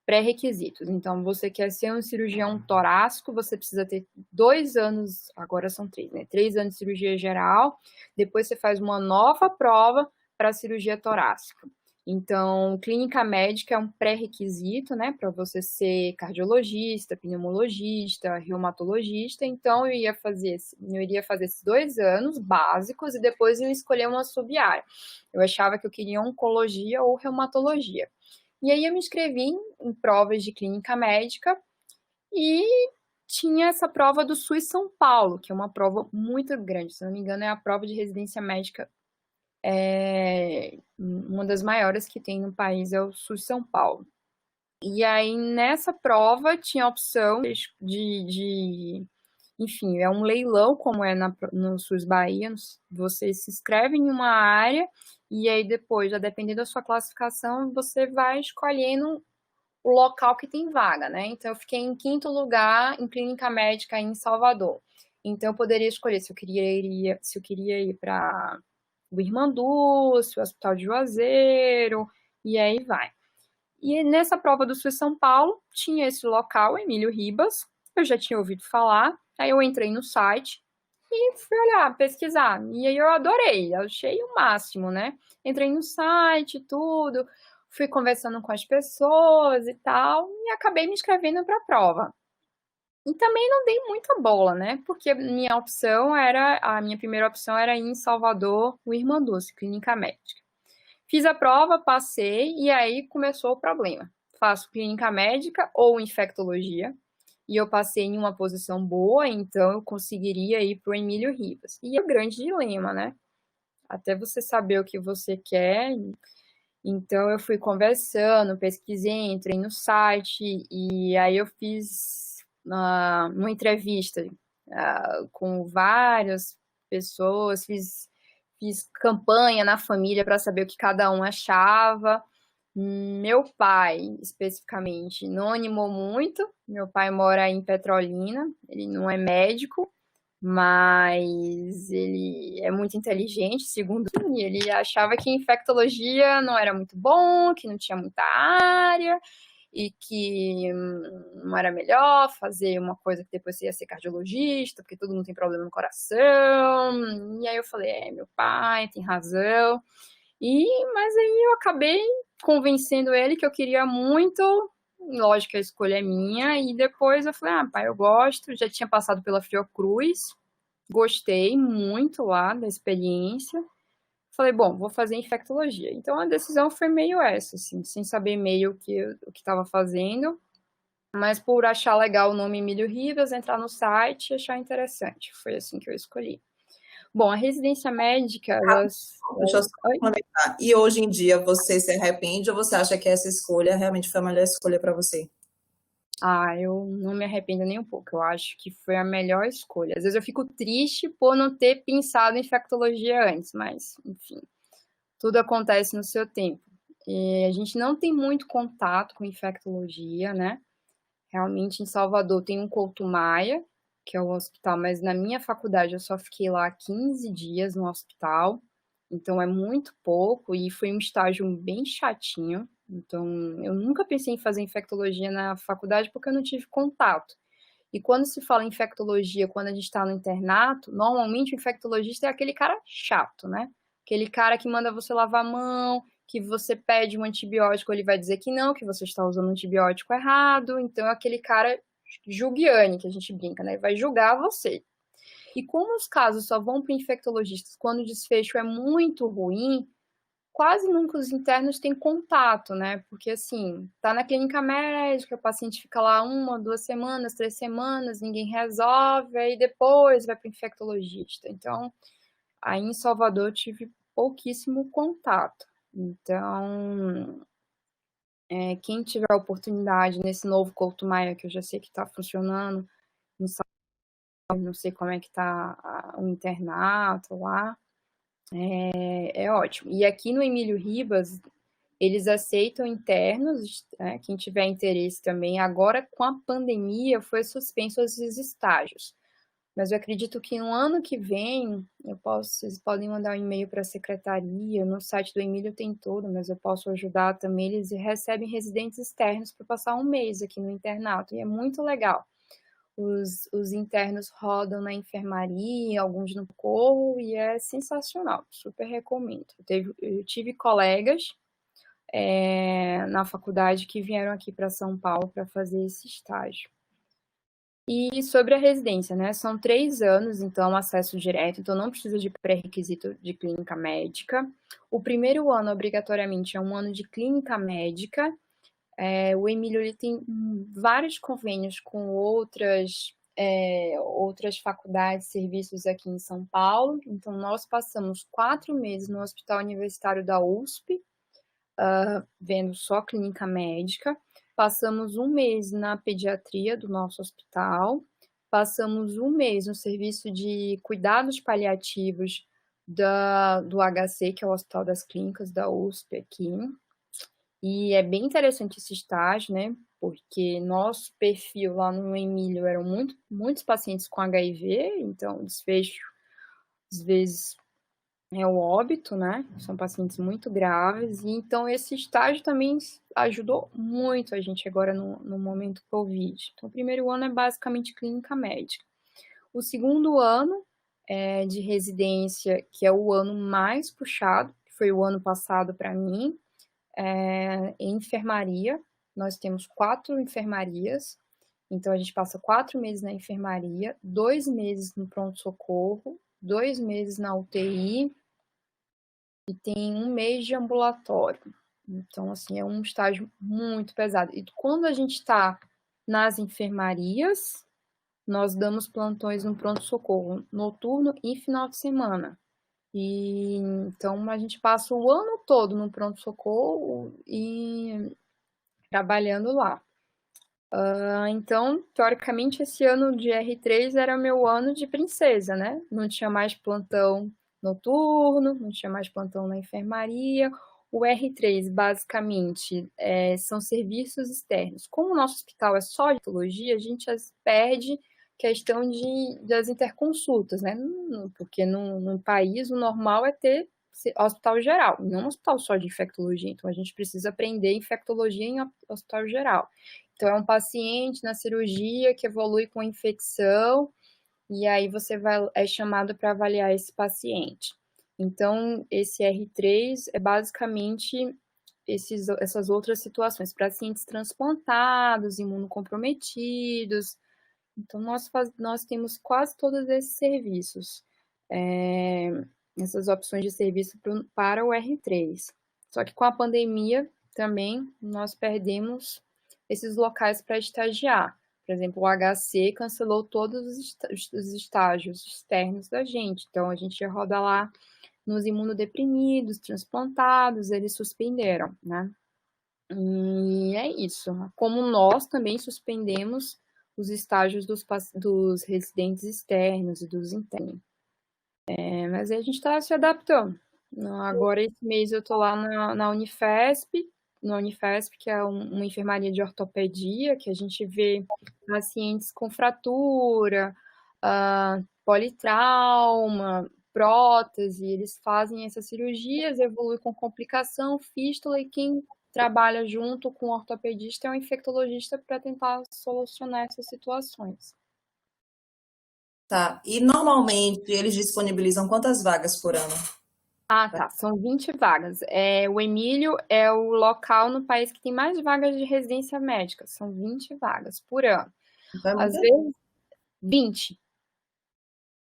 pré-requisitos. Então, você quer ser um cirurgião torácico, você precisa ter 2 anos, agora são 3, né? 3 anos de cirurgia geral, depois você faz uma nova prova para cirurgia torácica. Então, clínica médica é um pré-requisito, né, para você ser cardiologista, pneumologista, reumatologista. Então, eu iria fazer esses 2 anos básicos e depois eu escolher uma sub-área. Eu achava que eu queria oncologia ou reumatologia. E aí eu me inscrevi em provas de clínica médica e tinha essa prova do SUS São Paulo, que é uma prova muito grande, se não me engano, é a prova de residência médica, uma das maiores que tem no país é o SUS São Paulo. E aí nessa prova tinha a opção enfim, é um leilão, como é no SUS Bahia, você se inscreve em uma área e aí depois, já dependendo da sua classificação, você vai escolhendo o local que tem vaga, né? Então, eu fiquei em 5º lugar em clínica médica em Salvador. Então, eu poderia escolher se eu queria ir para o Irmandúcio, o Hospital de Juazeiro, e aí vai. E nessa prova do SUS São Paulo, tinha esse local, Emílio Ribas, eu já tinha ouvido falar, aí eu entrei no site e fui olhar, pesquisar, e aí eu adorei, achei o máximo, né? Entrei no site, tudo, fui conversando com as pessoas e tal, e acabei me inscrevendo para a prova. E também não dei muita bola, né? Porque a minha primeira opção era ir em Salvador, o Irmandúcio, clínica médica. Fiz a prova, passei, e aí começou o problema. Faço clínica médica ou infectologia, e eu passei em uma posição boa, então eu conseguiria ir para o Emílio Ribas. E é o grande dilema, né? Até você saber o que você quer. Então eu fui conversando, pesquisei, entrei no site, e aí eu fiz uma entrevista com várias pessoas, fiz campanha na família para saber o que cada um achava. Meu pai, especificamente, não animou muito. Meu pai mora em Petrolina, ele não é médico, mas ele é muito inteligente, segundo ele. Ele achava que infectologia não era muito bom, que não tinha muita área e que não era melhor fazer uma coisa que depois você ia ser cardiologista, porque todo mundo tem problema no coração. E aí eu falei, meu pai tem razão. Mas aí eu acabei convencendo ele que eu queria muito, lógico, a escolha é minha, e depois eu falei, pai, eu gosto, já tinha passado pela Fiocruz, gostei muito lá da experiência, falei, bom, vou fazer infectologia. Então a decisão foi meio essa, assim, sem saber meio o que estava fazendo, mas por achar legal o nome Emílio Ribas, entrar no site e achar interessante. Foi assim que eu escolhi. Bom, a residência médica, Deixa eu só comentar. E hoje em dia você se arrepende ou você acha que essa escolha realmente foi a melhor escolha para você? Eu não me arrependo nem um pouco. Eu acho que foi a melhor escolha. Às vezes eu fico triste por não ter pensado em infectologia antes, mas, enfim, tudo acontece no seu tempo. E a gente não tem muito contato com infectologia, né? Realmente, em Salvador tem um Couto Maia, que é o hospital, mas na minha faculdade eu só fiquei lá 15 dias no hospital, então é muito pouco e foi um estágio bem chatinho. Então, eu nunca pensei em fazer infectologia na faculdade porque eu não tive contato. E quando se fala em infectologia, quando a gente está no internato, normalmente o infectologista é aquele cara chato, né? Aquele cara que manda você lavar a mão, que você pede um antibiótico, ele vai dizer que não, que você está usando um antibiótico errado. Então é aquele cara julguiane, que a gente brinca, né? Ele vai julgar você. E como os casos só vão para infectologistas quando o desfecho é muito ruim, quase nunca os internos têm contato, né? Porque, assim, tá na clínica médica, o paciente fica lá 1, 2 semanas, 3 semanas, ninguém resolve, aí depois vai para o infectologista. Então, aí em Salvador eu tive pouquíssimo contato. Então, quem tiver a oportunidade nesse novo Couto Maia, que eu já sei que está funcionando, não sei como é que tá o internato lá, é ótimo. E aqui no Emílio Ribas, eles aceitam internos, né, quem tiver interesse também. Agora, com a pandemia, foi suspenso esses estágios. Mas eu acredito que no ano que vem, vocês podem mandar um e-mail para a secretaria, no site do Emílio tem tudo, mas eu posso ajudar também. Eles recebem residentes externos para passar um mês aqui no internato, e é muito legal. Os internos rodam na enfermaria, alguns no corpo, e é sensacional, super recomendo. Eu tive colegas na faculdade que vieram aqui para São Paulo para fazer esse estágio. E sobre a residência, né? São 3 anos, então, acesso direto, então não precisa de pré-requisito de clínica médica. O primeiro ano, obrigatoriamente, é um ano de clínica médica. O Emílio ele tem vários convênios com outras faculdades, serviços aqui em São Paulo. Então, nós passamos 4 meses no Hospital Universitário da USP, vendo só clínica médica. Passamos um mês na pediatria do nosso hospital. Passamos um mês no serviço de cuidados paliativos do HC, que é o Hospital das Clínicas da USP aqui. E é bem interessante esse estágio, né? Porque nosso perfil lá no Emílio eram muitos pacientes com HIV, então o desfecho, às vezes, é o óbito, né? São pacientes muito graves, e então esse estágio também ajudou muito a gente agora no momento Covid. Então, o primeiro ano é basicamente clínica médica. O segundo ano de residência, que é o ano mais puxado, que foi o ano passado para mim, em enfermaria. Nós temos 4 enfermarias, então a gente passa 4 meses na enfermaria, 2 meses no pronto-socorro, 2 meses na UTI e tem 1 mês de ambulatório. Então, assim, é um estágio muito pesado. E quando a gente está nas enfermarias, nós damos plantões no pronto-socorro noturno e final de semana. E então a gente passa o ano todo no pronto-socorro e trabalhando lá. Então, teoricamente, esse ano de R3 era meu ano de princesa, né? Não tinha mais plantão noturno, não tinha mais plantão na enfermaria. O R3, basicamente, são serviços externos. Como o nosso hospital é só de patologia, a gente perde questão das interconsultas, né? Porque no país o normal é ter hospital geral, não um hospital só de infectologia. Então, a gente precisa aprender infectologia em hospital geral. Então, é um paciente na cirurgia que evolui com infecção, e aí você é chamado para avaliar esse paciente. Então, esse R3 é basicamente essas outras situações, pacientes transplantados, imunocomprometidos. Então, nós temos quase todos esses serviços. essas opções de serviço para o R3. Só que com a pandemia também nós perdemos esses locais para estagiar. Por exemplo, o HC cancelou todos os estágios externos da gente. Então, a gente ia rodar lá nos imunodeprimidos, transplantados, eles suspenderam, né? E é isso. Como nós também suspendemos os estágios dos residentes externos e dos internos. Mas a gente está se adaptando. Agora, esse mês, eu estou lá na Unifesp, que é uma enfermaria de ortopedia, que a gente vê pacientes com fratura, politrauma, prótese, eles fazem essas cirurgias, evolui com complicação, fístula, e quem trabalha junto com o ortopedista é um infectologista para tentar solucionar essas situações. Tá. E normalmente eles disponibilizam quantas vagas por ano? Tá. São 20 vagas. O Emílio é o local no país que tem mais vagas de residência médica. São 20 vagas por ano. Então, Às vezes, 20.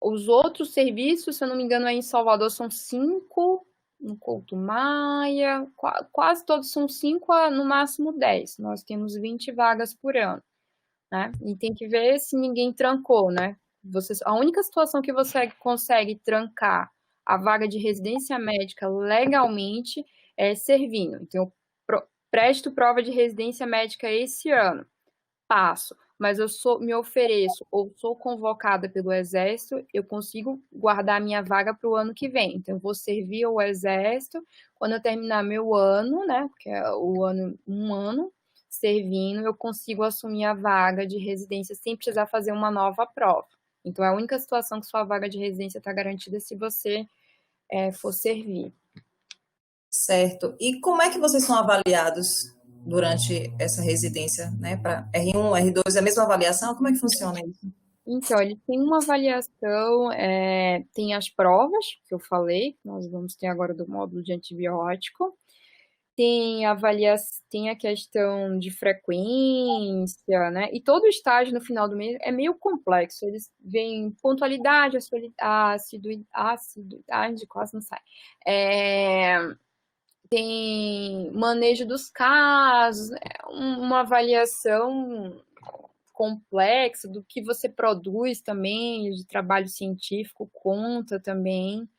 Os outros serviços, se eu não me engano, aí em Salvador são 5, no Couto Maia, quase todos são 5, no máximo 10. Nós temos 20 vagas por ano, né? E tem que ver se ninguém trancou, né? A única situação que você consegue trancar a vaga de residência médica legalmente é servindo. Então, eu presto prova de residência médica esse ano, passo, mas eu me ofereço ou sou convocada pelo Exército, eu consigo guardar minha vaga para o ano que vem. Então, eu vou servir ao Exército, quando eu terminar meu ano, né, porque é um ano servindo, eu consigo assumir a vaga de residência sem precisar fazer uma nova prova. Então, é a única situação que sua vaga de residência está garantida se você for servir. Certo. E como é que vocês são avaliados durante essa residência, né? Para R1, R2, é a mesma avaliação? Como é que funciona isso? Então, ele tem uma avaliação, tem as provas, que eu falei, que nós vamos ter agora do módulo de antibiótico, tem a questão de frequência, né? E todo estágio no final do mês é meio complexo. Eles veem pontualidade, assiduidade, quase não sai. Tem manejo dos casos, uma avaliação complexa do que você produz também, de trabalho científico conta também.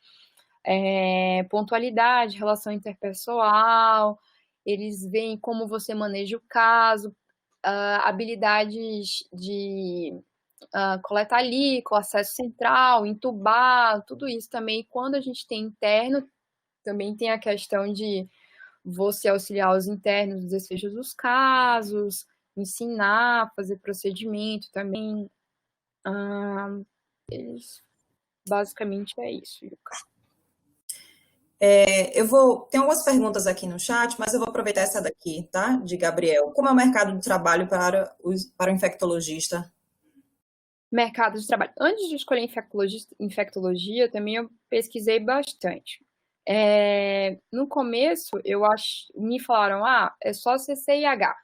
Pontualidade, relação interpessoal, eles veem como você maneja o caso, habilidades de coletar líquido, acesso central, entubar, tudo isso também. Quando a gente tem interno, também tem a questão de você auxiliar os internos nos desfechos dos casos, ensinar, fazer procedimento também. Basicamente é isso, Yuka. Tem algumas perguntas aqui no chat, mas eu vou aproveitar essa daqui, tá? De Gabriel. Como é o mercado de trabalho para o infectologista? Mercado de trabalho. Antes de escolher infectologia, também eu pesquisei bastante. No começo, me falaram, é só CCIH.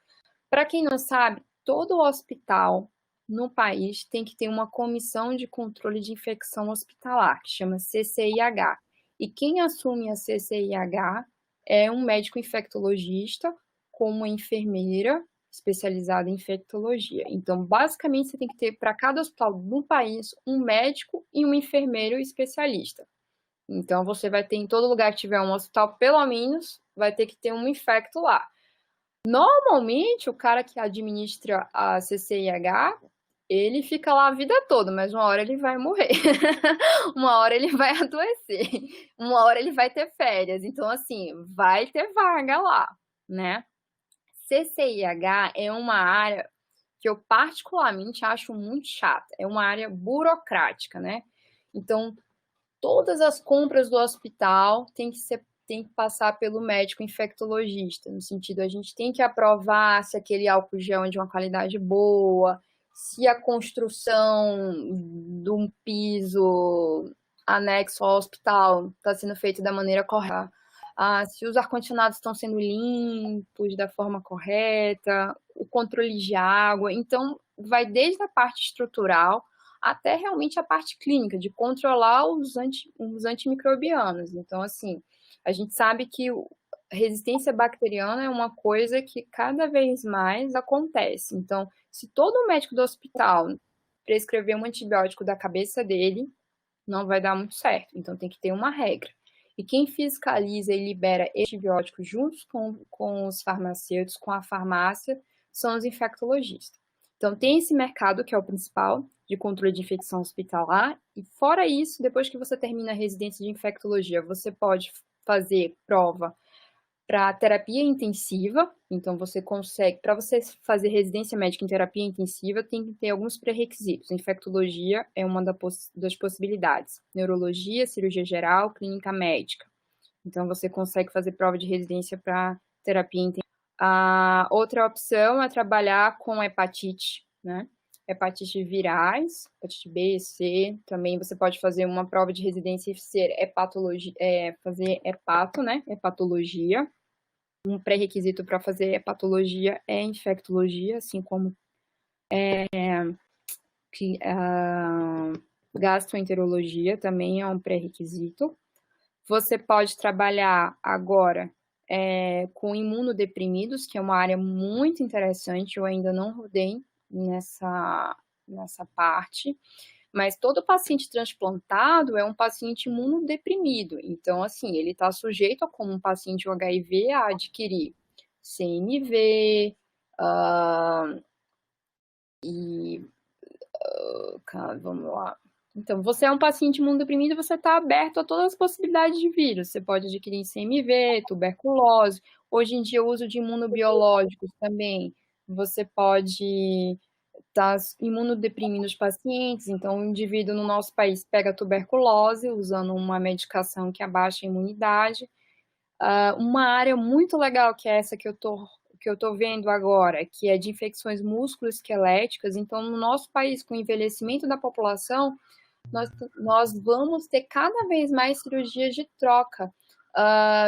Para quem não sabe, todo hospital no país tem que ter uma comissão de controle de infecção hospitalar, que chama CCIH. E quem assume a CCIH é um médico infectologista com uma enfermeira especializada em infectologia. Então, basicamente, você tem que ter para cada hospital no país um médico e um enfermeiro especialista. Então, você vai ter em todo lugar que tiver um hospital, pelo menos, vai ter que ter um infecto lá. Normalmente, o cara que administra a CCIH, ele fica lá a vida toda, mas uma hora ele vai morrer. Uma hora ele vai adoecer. Uma hora ele vai ter férias. Então, assim, vai ter vaga lá, né? CCIH é uma área que eu particularmente acho muito chata. É uma área burocrática, né? Então, todas as compras do hospital tem que passar pelo médico infectologista, no sentido, a gente tem que aprovar se aquele álcool gel é de uma qualidade boa, se a construção de um piso anexo ao hospital está sendo feita da maneira correta, se os ar-condicionados estão sendo limpos da forma correta, o controle de água. Então, vai desde a parte estrutural até realmente a parte clínica, de controlar os antimicrobianos. Então, assim, a gente sabe que resistência bacteriana é uma coisa que cada vez mais acontece. Então, se todo médico do hospital prescrever um antibiótico da cabeça dele, não vai dar muito certo. Então, tem que ter uma regra. E quem fiscaliza e libera antibióticos juntos com os farmacêuticos, com a farmácia, são os infectologistas. Então, tem esse mercado, que é o principal, de controle de infecção hospitalar. E fora isso, depois que você termina a residência de infectologia, você pode fazer prova para terapia intensiva. Então, você consegue, para você fazer residência médica em terapia intensiva, tem que ter alguns pré-requisitos. Infectologia é uma das possibilidades. Neurologia, cirurgia geral, clínica médica. Então, você consegue fazer prova de residência para terapia intensiva. A outra opção é trabalhar com hepatite, né? Hepatite virais, hepatite B e C. Também você pode fazer uma prova de residência e ser hepatologia, fazer hepato, né? Hepatologia. Um pré-requisito para fazer hepatologia é infectologia, assim como gastroenterologia também é um pré-requisito. Você pode trabalhar agora com imunodeprimidos, que é uma área muito interessante, eu ainda não rodei nessa parte, mas todo paciente transplantado é um paciente imunodeprimido. Então, assim, ele está sujeito, como um paciente com HIV, a adquirir CMV, vamos lá. Então, você é um paciente imunodeprimido, você está aberto a todas as possibilidades de vírus. Você pode adquirir CMV, tuberculose. Hoje em dia, o uso de imunobiológicos também. Você pode estar imunodeprimindo os pacientes. Então, o indivíduo no nosso país pega tuberculose, usando uma medicação que abaixa a imunidade. Uma área muito legal, que é essa que eu estou vendo agora, que é de infecções musculoesqueléticas. Então, no nosso país, com o envelhecimento da população, nós vamos ter cada vez mais cirurgias de troca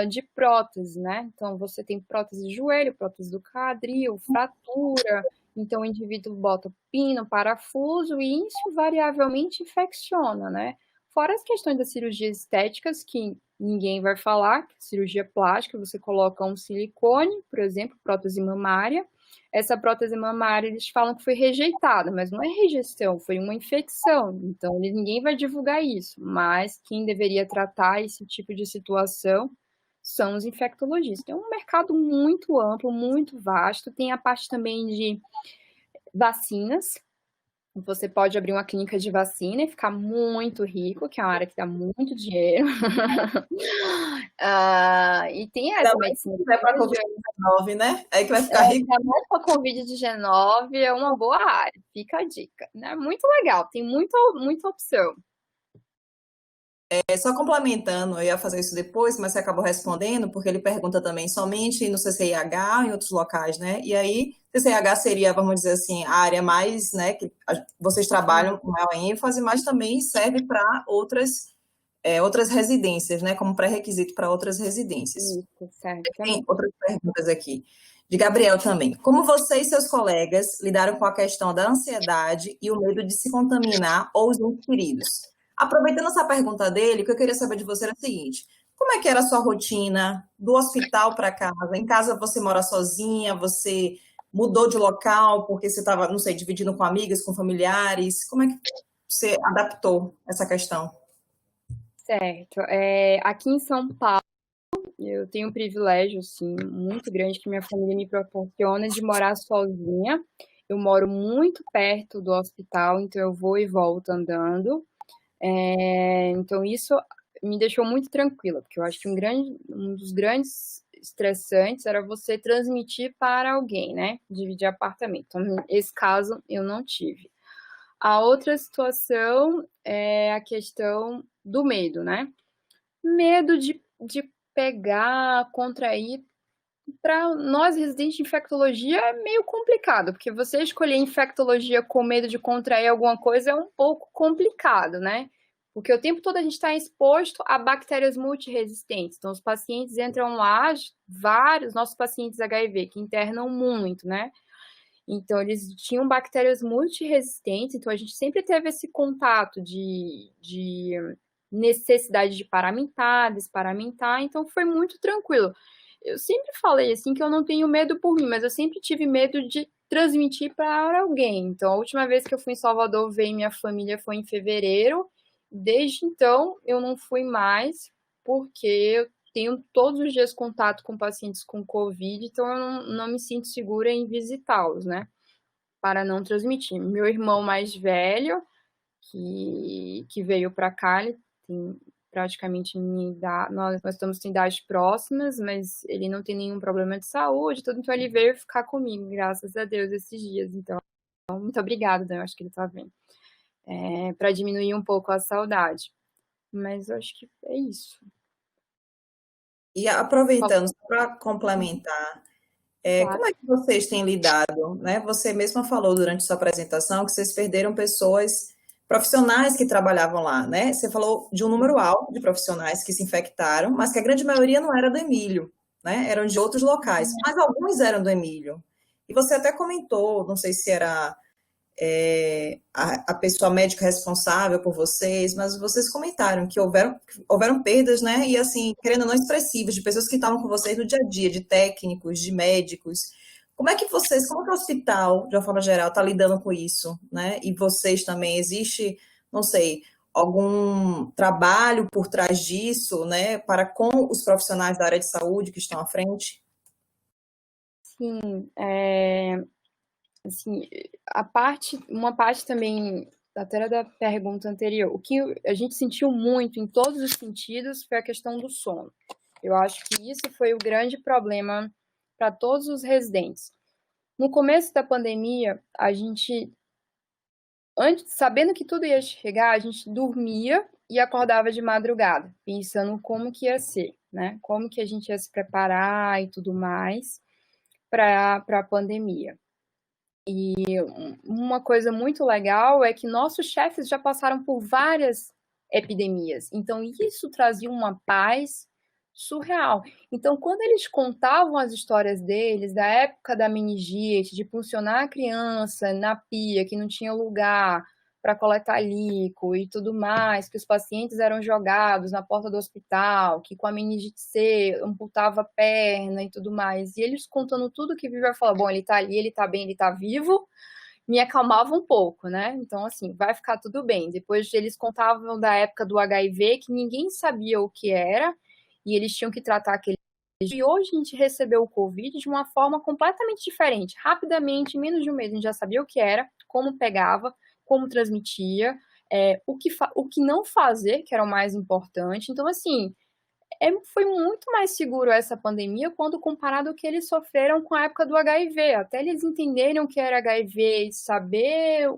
de prótese, né? Então, você tem prótese de joelho, prótese do quadril, fratura. Então, o indivíduo bota pino, parafuso e isso invariavelmente infecciona, né? Fora as questões das cirurgias estéticas, que ninguém vai falar, que cirurgia plástica, você coloca um silicone, por exemplo, prótese mamária. Essa prótese mamária, eles falam que foi rejeitada, mas não é rejeição, foi uma infecção. Então, ninguém vai divulgar isso, mas quem deveria tratar esse tipo de situação são os infectologistas. É um mercado muito amplo, muito vasto. Tem a parte também de vacinas. Você pode abrir uma clínica de vacina e ficar muito rico, que é uma área que dá muito dinheiro. E tem essa medicina. É para Covid-19, né? Aí que vai ficar rico. Ainda para Covid-19 é uma boa área, fica a dica. Né? Muito legal, tem muita opção. Só complementando, eu ia fazer isso depois, mas você acabou respondendo, porque ele pergunta também somente no CCIH ou em outros locais, né? E aí, CCIH seria, vamos dizer assim, a área mais, né, que vocês trabalham com maior ênfase, mas também serve para outras residências, né, como pré-requisito para outras residências. Isso, certo. Tem outras perguntas aqui. De Gabriel também. Como você e seus colegas lidaram com a questão da ansiedade e o medo de se contaminar ou os entes queridos? Aproveitando essa pergunta dele, o que eu queria saber de você era o seguinte: como é que era a sua rotina do hospital para casa? Em casa você mora sozinha? Você mudou de local porque você estava, não sei, dividindo com amigas, com familiares? Como é que você adaptou essa questão? Certo. Aqui em São Paulo, eu tenho um privilégio, assim, muito grande que minha família me proporciona de morar sozinha. Eu moro muito perto do hospital, então eu vou e volto andando. Então, isso me deixou muito tranquila, porque eu acho que um dos grandes estressantes era você transmitir para alguém, né? Dividir apartamento. Então, esse caso eu não tive. A outra situação é a questão do medo, né? Medo de pegar, contrair. Para nós, residentes de infectologia, é meio complicado, porque você escolher infectologia com medo de contrair alguma coisa é um pouco complicado, né? Porque o tempo todo a gente está exposto a bactérias multiresistentes. Então, os pacientes entram lá, vários nossos pacientes HIV, que internam muito, né? Então, eles tinham bactérias multiresistentes, então a gente sempre teve esse contato de necessidade de paramentar, desparamentar, então foi muito tranquilo. Eu sempre falei assim que eu não tenho medo por mim, mas eu sempre tive medo de transmitir para alguém. Então, a última vez que eu fui em Salvador ver minha família foi em fevereiro. Desde então, eu não fui mais, porque eu tenho todos os dias contato com pacientes com Covid, então eu não me sinto segura em visitá-los, né? Para não transmitir. Meu irmão mais velho, que veio para cá, ele tem praticamente minha idade, nós estamos em idades próximas, mas ele não tem nenhum problema de saúde, tudo, então ele veio ficar comigo, graças a Deus, esses dias. Então, muito obrigada, Dan, eu acho que ele está vendo. Para diminuir um pouco a saudade. Mas eu acho que é isso. E aproveitando, para complementar, como Claro. é que vocês têm lidado, né? Você mesma falou durante sua apresentação que vocês perderam pessoas profissionais que trabalhavam lá, né? Você falou de um número alto de profissionais que se infectaram, mas que a grande maioria não era do Emílio, né? Eram de outros locais, mas alguns eram do Emílio. E você até comentou, não sei se era a pessoa médica responsável por vocês, mas vocês comentaram que houveram perdas, né? E assim, querendo ou não, expressivas, de pessoas que estavam com vocês no dia a dia, de técnicos, de médicos. Como é que o hospital, de uma forma geral, está lidando com isso, né? E vocês também, existe, não sei, algum trabalho por trás disso, né? Para com os profissionais da área de saúde que estão à frente? Sim, assim, uma parte também, até da pergunta anterior, o que a gente sentiu muito em todos os sentidos foi a questão do sono. Eu acho que isso foi o grande problema para todos os residentes. No começo da pandemia, a gente, sabendo que tudo ia chegar, a gente dormia e acordava de madrugada, pensando como que ia ser, né? Como que a gente ia se preparar e tudo mais para a pandemia. E uma coisa muito legal é que nossos chefes já passaram por várias epidemias, então isso trazia uma paz surreal. Então, quando eles contavam as histórias deles, da época da meningite, de funcionar a criança na pia, que não tinha lugar para coletar líquido e tudo mais, que os pacientes eram jogados na porta do hospital, que com a meningite C amputava a perna e tudo mais. E eles contando tudo que vive, vai falar, bom, ele tá ali, ele tá bem, ele tá vivo, me acalmava um pouco, né? Então, assim, vai ficar tudo bem. Depois eles contavam da época do HIV, que ninguém sabia o que era, e eles tinham que tratar aquele. E hoje a gente recebeu o Covid de uma forma completamente diferente. Rapidamente, em menos de um mês, a gente já sabia o que era, como pegava, como transmitia, o que não fazer, que era o mais importante. Então, assim, foi muito mais seguro essa pandemia quando comparado ao que eles sofreram com a época do HIV. Até eles entenderem o que era HIV, saber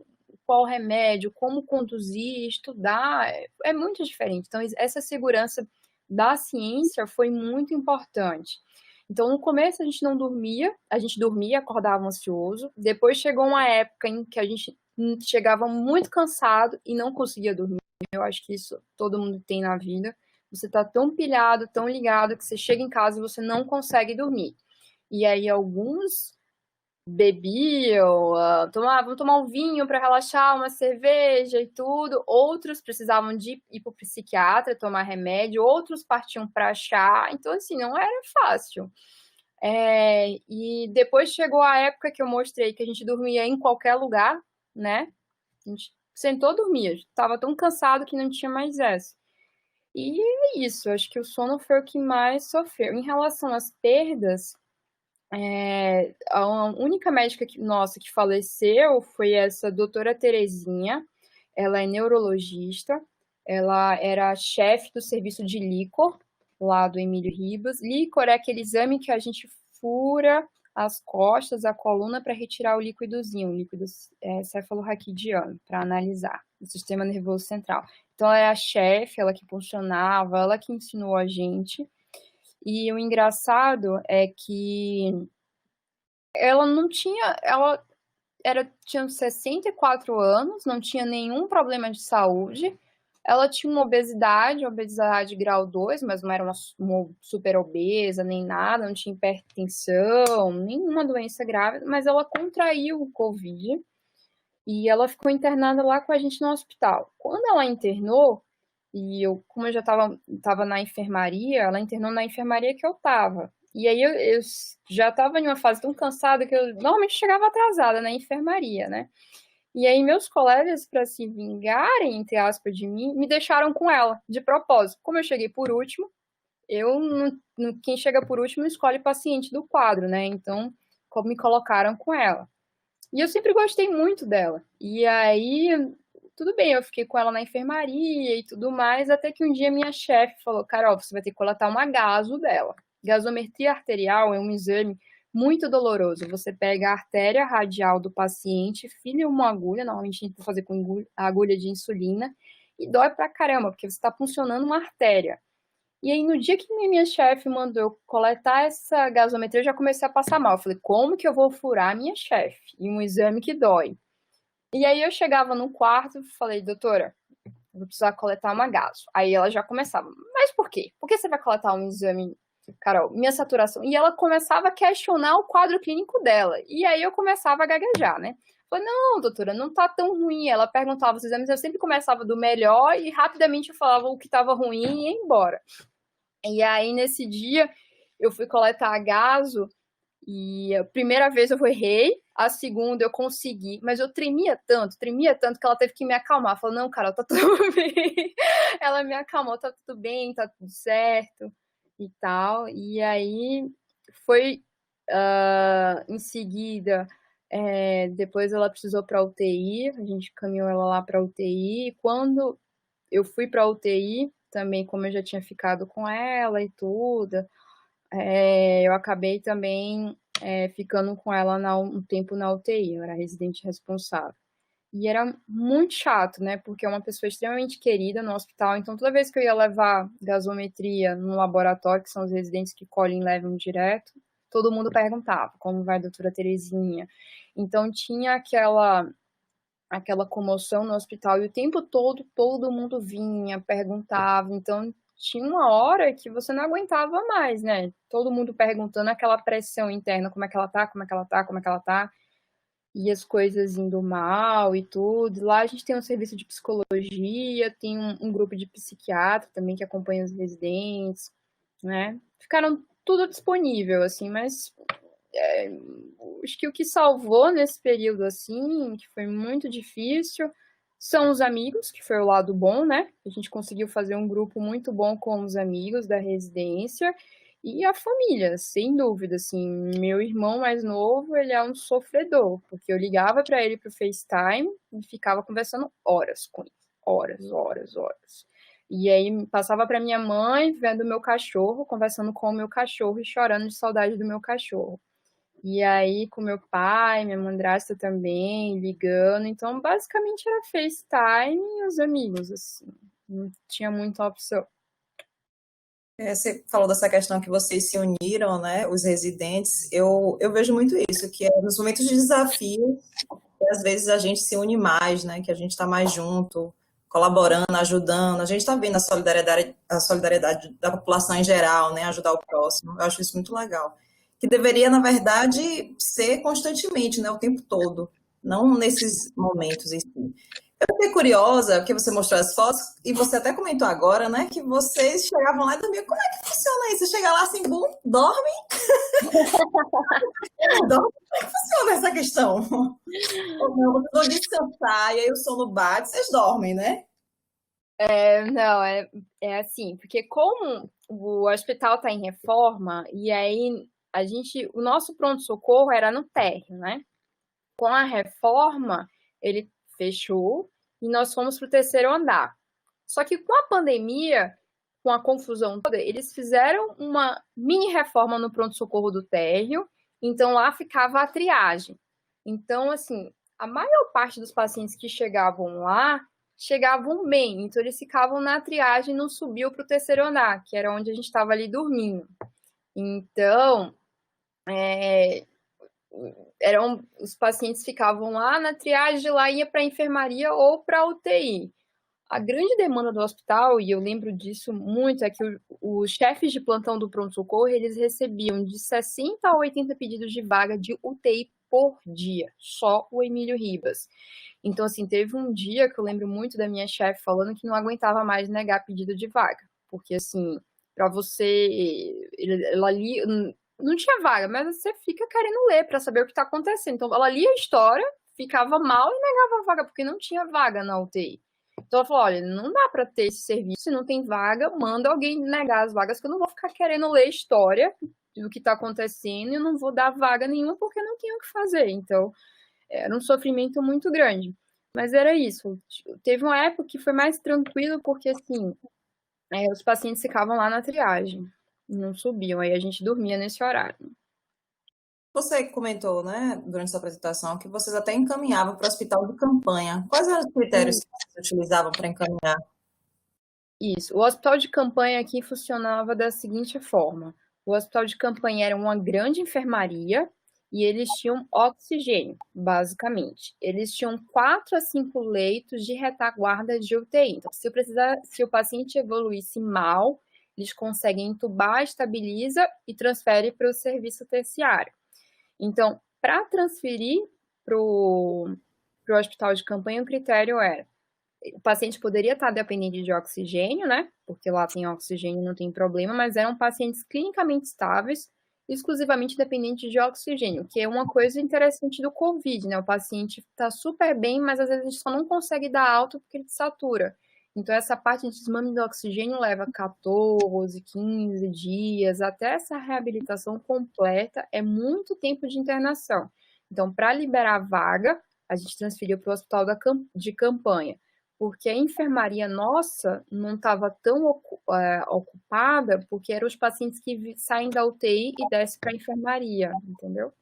qual remédio, como conduzir, estudar, é muito diferente. Então, essa segurança da ciência foi muito importante. Então, no começo a gente não dormia, a gente dormia, acordava ansioso. Depois chegou uma época em que a gente chegava muito cansado e não conseguia dormir. Eu acho que isso todo mundo tem na vida. Você tá tão pilhado, tão ligado, que você chega em casa e você não consegue dormir. E aí alguns bebiam, vão tomar um vinho para relaxar, uma cerveja e tudo. Outros precisavam de ir para o psiquiatra, tomar remédio. Outros partiam para chá. Então, assim, não era fácil. E depois chegou a época que eu mostrei que a gente dormia em qualquer lugar, né? A gente sentou, dormia. Estava tão cansado que não tinha mais essa. E é isso, acho que o sono foi o que mais sofreu. Em relação às perdas, a única médica nossa que faleceu foi essa doutora Terezinha. Ela é neurologista, ela era chefe do serviço de líquor, lá do Emílio Ribas. Líquor é aquele exame que a gente fura as costas, a coluna, para retirar o líquidozinho, o líquido cefalorraquidiano, para analisar o sistema nervoso central. Então, ela é a chefe, ela que funcionava, ela que ensinou a gente. E o engraçado é que ela não tinha, tinha 64 anos, não tinha nenhum problema de saúde, Ela tinha uma obesidade grau 2, mas não era uma super obesa, nem nada, não tinha hipertensão, nenhuma doença grave, mas ela contraiu o Covid e ela ficou internada lá com a gente no hospital. Quando ela internou, como eu já estava na enfermaria, ela internou na enfermaria que eu estava. E aí eu já estava em uma fase tão cansada que eu normalmente chegava atrasada na enfermaria, né? E aí meus colegas, para se vingarem, entre aspas, de mim, me deixaram com ela, de propósito. Como eu cheguei por último, quem chega por último escolhe paciente do quadro, né? Então, como me colocaram com ela. E eu sempre gostei muito dela. E aí, tudo bem, eu fiquei com ela na enfermaria e tudo mais, até que um dia minha chefe falou, Carol, você vai ter que coletar uma gaso dela. Gasometria arterial é um exame muito doloroso. Você pega a artéria radial do paciente, filha uma agulha, normalmente a gente vai fazer com agulha de insulina, e dói pra caramba, porque você está funcionando uma artéria. E aí, no dia que minha chefe mandou eu coletar essa gasometria, eu já comecei a passar mal. Eu falei, como que eu vou furar a minha chefe? E um exame que dói. E aí eu chegava no quarto e falei, doutora, vou precisar coletar uma gaso. Aí ela já começava, mas por quê? Por que você vai coletar um exame, Carol? Minha saturação. E ela começava a questionar o quadro clínico dela. E aí eu começava a gaguejar, né? Eu falei, não, doutora, não tá tão ruim. Ela perguntava os exames, eu sempre começava do melhor e rapidamente eu falava o que tava ruim e ia embora. E aí, nesse dia, eu fui coletar a gaso e a primeira vez eu errei, a segunda eu consegui, mas eu tremia tanto que ela teve que me acalmar. Falou, não, Carol, tá tudo bem. Ela me acalmou, tá tudo bem, tá tudo certo e tal. E aí, foi em seguida, depois ela precisou para UTI, a gente caminhou ela lá para UTI. E quando eu fui para UTI, também como eu já tinha ficado com ela e tudo, eu acabei também ficando com ela um tempo na UTI, eu era residente responsável. E era muito chato, né? Porque é uma pessoa extremamente querida no hospital, então toda vez que eu ia levar gasometria no laboratório, que são os residentes que colhem e levam direto, todo mundo perguntava como vai a doutora Terezinha. Então tinha aquela comoção no hospital e o tempo todo mundo vinha, perguntava, então tinha uma hora que você não aguentava mais, né? Todo mundo perguntando, aquela pressão interna, como é que ela tá, como é que ela tá, como é que ela tá, e as coisas indo mal e tudo. Lá a gente tem um serviço de psicologia, tem um grupo de psiquiatra também que acompanha os residentes, né? Ficaram tudo disponível, assim, mas acho que o que salvou nesse período, assim, que foi muito difícil, são os amigos, que foi o lado bom, né? A gente conseguiu fazer um grupo muito bom com os amigos da residência e a família, sem dúvida, assim, meu irmão mais novo, ele é um sofredor, porque eu ligava para ele pro FaceTime e ficava conversando horas com ele, horas. E aí passava para minha mãe vendo o meu cachorro, conversando com o meu cachorro e chorando de saudade do meu cachorro. E aí, com meu pai, minha madrasta também, ligando. Então, basicamente era FaceTime e os amigos, assim. Não tinha muita opção. Você falou dessa questão que vocês se uniram, né, os residentes. Eu vejo muito isso, que é nos momentos de desafio, que às vezes a gente se une mais, né, que a gente está mais junto, colaborando, ajudando. A gente está vendo a solidariedade da população em geral, né, ajudar o próximo. Eu acho isso muito legal. Que deveria, na verdade, ser constantemente, né, o tempo todo, não nesses momentos em si. Eu fiquei curiosa, porque você mostrou as fotos, e você até comentou agora, né, que vocês chegavam lá e dormiam. Como é que funciona isso? Você chega lá assim, bum, dorme? Dorme? Como é que funciona essa questão? Ou não, vocês vão descansar, e aí o sono bate, vocês dormem, né? Não, é assim, porque como o hospital está em reforma, e aí o nosso pronto-socorro era no térreo, né? Com a reforma, ele fechou e nós fomos para o terceiro andar. Só que com a pandemia, com a confusão toda, eles fizeram uma mini reforma no pronto-socorro do térreo, então lá ficava a triagem. Então, assim, a maior parte dos pacientes que chegavam lá chegavam bem, então eles ficavam na triagem e não subiu para o terceiro andar, que era onde a gente estava ali dormindo. Então, os pacientes ficavam lá na triagem, lá ia para a enfermaria ou para a UTI. a grande demanda do hospital, e eu lembro disso muito, é que os chefes de plantão do pronto-socorro, eles recebiam de 60 a 80 pedidos de vaga de UTI por dia, só o Emílio Ribas. Então, assim, teve um dia que eu lembro muito da minha chefe falando que não aguentava mais negar pedido de vaga, porque, assim, para você, ela lia, não tinha vaga, mas você fica querendo ler para saber o que está acontecendo. Então, ela lia a história, ficava mal e negava a vaga, porque não tinha vaga na UTI. Então ela falou, olha, não dá para ter esse serviço, se não tem vaga, manda alguém negar as vagas, que eu não vou ficar querendo ler história do que está acontecendo e eu não vou dar vaga nenhuma porque não tenho o que fazer. Então, era um sofrimento muito grande. Mas era isso. Teve uma época que foi mais tranquilo porque, assim, os pacientes ficavam lá na triagem, não subiam, aí a gente dormia nesse horário. Você comentou, né, durante sua apresentação, que vocês até encaminhavam para o hospital de campanha. Quais eram os critérios que vocês utilizavam para encaminhar? Isso. O hospital de campanha aqui funcionava da seguinte forma: o hospital de campanha era uma grande enfermaria e eles tinham oxigênio, basicamente. Eles tinham 4 a 5 leitos de retaguarda de UTI. Então, se o paciente evoluísse mal, eles conseguem entubar, estabiliza e transfere para o serviço terciário. Então, para transferir para o hospital de campanha, o critério era: o paciente poderia estar dependente de oxigênio, né? Porque lá tem oxigênio, não tem problema, mas eram pacientes clinicamente estáveis, exclusivamente dependentes de oxigênio, que é uma coisa interessante do COVID, né? O paciente está super bem, mas às vezes a gente só não consegue dar alta porque ele satura. Então, essa parte de desmame do oxigênio leva 14, 15 dias, até essa reabilitação completa, é muito tempo de internação. Então, para liberar a vaga, a gente transferiu para o hospital de campanha, porque a enfermaria nossa não estava tão ocupada, porque eram os pacientes que saem da UTI e descem para a enfermaria, entendeu?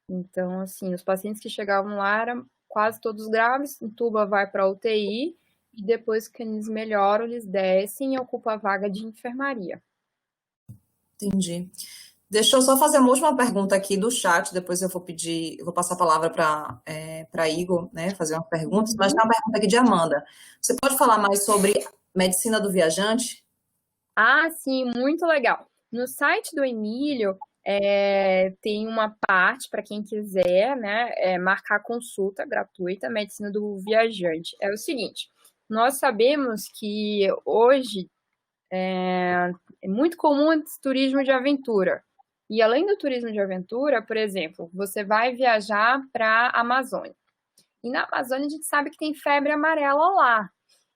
Então, assim, os pacientes que chegavam lá eram quase todos graves, entuba, vai para a UTI, e depois que eles melhoram, eles descem e ocupam a vaga de enfermaria. Entendi. Deixa eu só fazer uma última pergunta aqui do chat, depois eu vou passar a palavra para Igor, né, fazer umas perguntas, mas tem uma pergunta aqui de Amanda. Você pode falar mais sobre medicina do viajante? Ah, sim, muito legal. No site do Emílio, tem uma parte para quem quiser, né, marcar consulta gratuita, medicina do viajante. É o seguinte, nós sabemos que hoje é muito comum esse turismo de aventura. E além do turismo de aventura, por exemplo, você vai viajar para a Amazônia. E na Amazônia a gente sabe que tem febre amarela lá.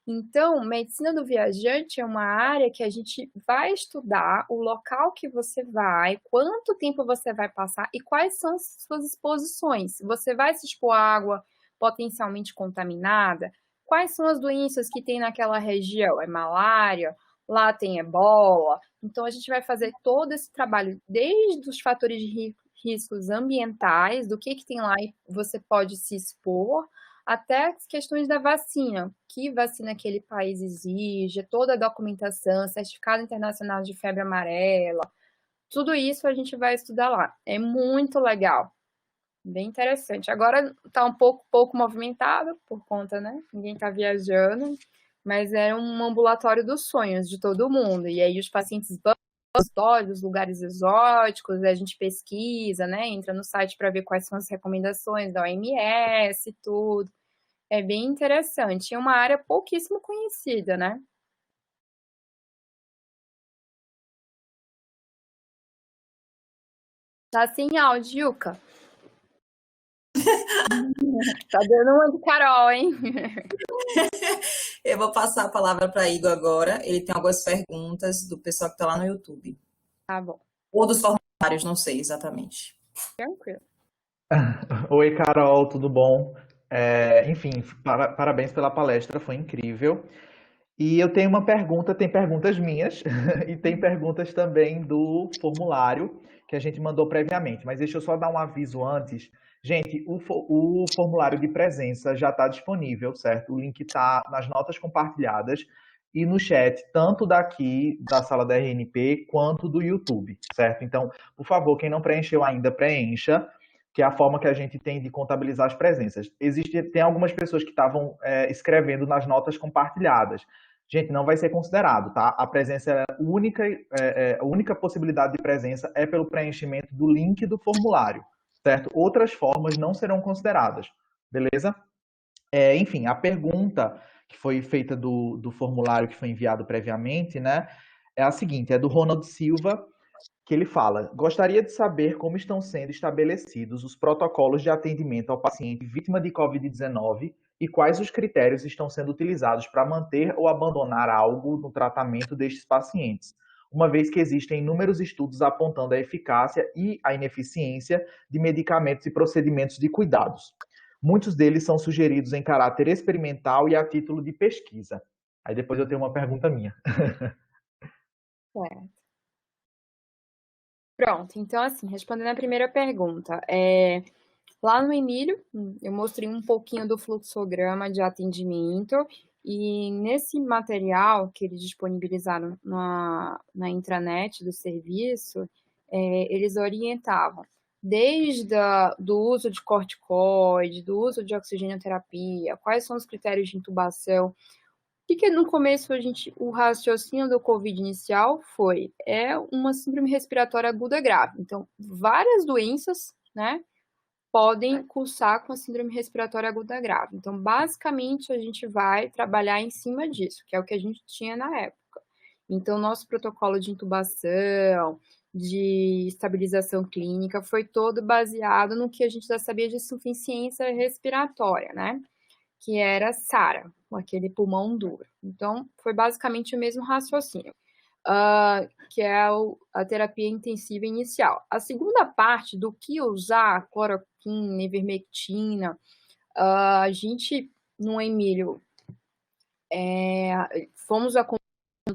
Então, medicina do viajante é uma área que a gente vai estudar o local que você vai, quanto tempo você vai passar e quais são as suas exposições. Você vai se expor à água potencialmente contaminada? Quais são as doenças que tem naquela região? É malária? Lá tem ebola? Então, a gente vai fazer todo esse trabalho, desde os fatores de riscos ambientais, do que tem lá e você pode se expor, até as questões da vacina, que vacina aquele país exige, toda a documentação, certificado internacional de febre amarela, tudo isso a gente vai estudar lá. É muito legal, bem interessante. Agora está um pouco movimentado por conta, né? Ninguém está viajando, mas é um ambulatório dos sonhos de todo mundo. E aí os pacientes vão os lugares exóticos, a gente pesquisa, né? Entra no site para ver quais são as recomendações da OMS, tudo. É bem interessante. É uma área pouquíssimo conhecida, né? Tá sem áudio, Yuka. Tá dando uma de Carol, hein? Eu vou passar a palavra para Igor agora. Ele tem algumas perguntas do pessoal que está lá no YouTube. Tá bom. Ou dos formulários, não sei exatamente. Tranquilo. Oi, Carol, tudo bom? Enfim, parabéns pela palestra, foi incrível. E eu tenho uma pergunta, tem perguntas minhas e tem perguntas também do formulário que a gente mandou previamente. Mas deixa eu só dar um aviso antes. Gente, o formulário de presença já está disponível, certo? O link está nas notas compartilhadas e no chat, tanto daqui da sala da RNP quanto do YouTube, certo? Então, por favor, quem não preencheu ainda, preencha. que é a forma que a gente tem de contabilizar as presenças. Tem algumas pessoas que estavam escrevendo nas notas compartilhadas. Gente, não vai ser considerado, tá? A presença é única, a única possibilidade de presença é pelo preenchimento do link do formulário, certo? Outras formas não serão consideradas, beleza? Enfim, a pergunta que foi feita do formulário que foi enviado previamente, né, é a seguinte, é do Ronald Silva, que ele fala: gostaria de saber como estão sendo estabelecidos os protocolos de atendimento ao paciente vítima de Covid-19 e quais os critérios estão sendo utilizados para manter ou abandonar algo no tratamento destes pacientes, uma vez que existem inúmeros estudos apontando a eficácia e a ineficiência de medicamentos e procedimentos de cuidados. Muitos deles são sugeridos em caráter experimental e a título de pesquisa. Aí depois eu tenho uma pergunta minha. Certo. Pronto, então assim, respondendo a primeira pergunta, lá no Emílio, eu mostrei um pouquinho do fluxograma de atendimento e nesse material que eles disponibilizaram na intranet do serviço, eles orientavam desde do uso de corticoide, do uso de oxigenoterapia, quais são os critérios de intubação. O que no começo o raciocínio do COVID inicial foi uma síndrome respiratória aguda grave. Então, várias doenças, né, podem cursar com a síndrome respiratória aguda grave. Então, basicamente, a gente vai trabalhar em cima disso, que é o que a gente tinha na época. Então, nosso protocolo de intubação, de estabilização clínica, foi todo baseado no que a gente já sabia de insuficiência respiratória, né? Que era SARA, com aquele pulmão duro. Então, foi basicamente o mesmo raciocínio, que é a terapia intensiva inicial. A segunda parte do que usar, cloroquina, ivermectina, a gente, no Emílio, fomos acompanhando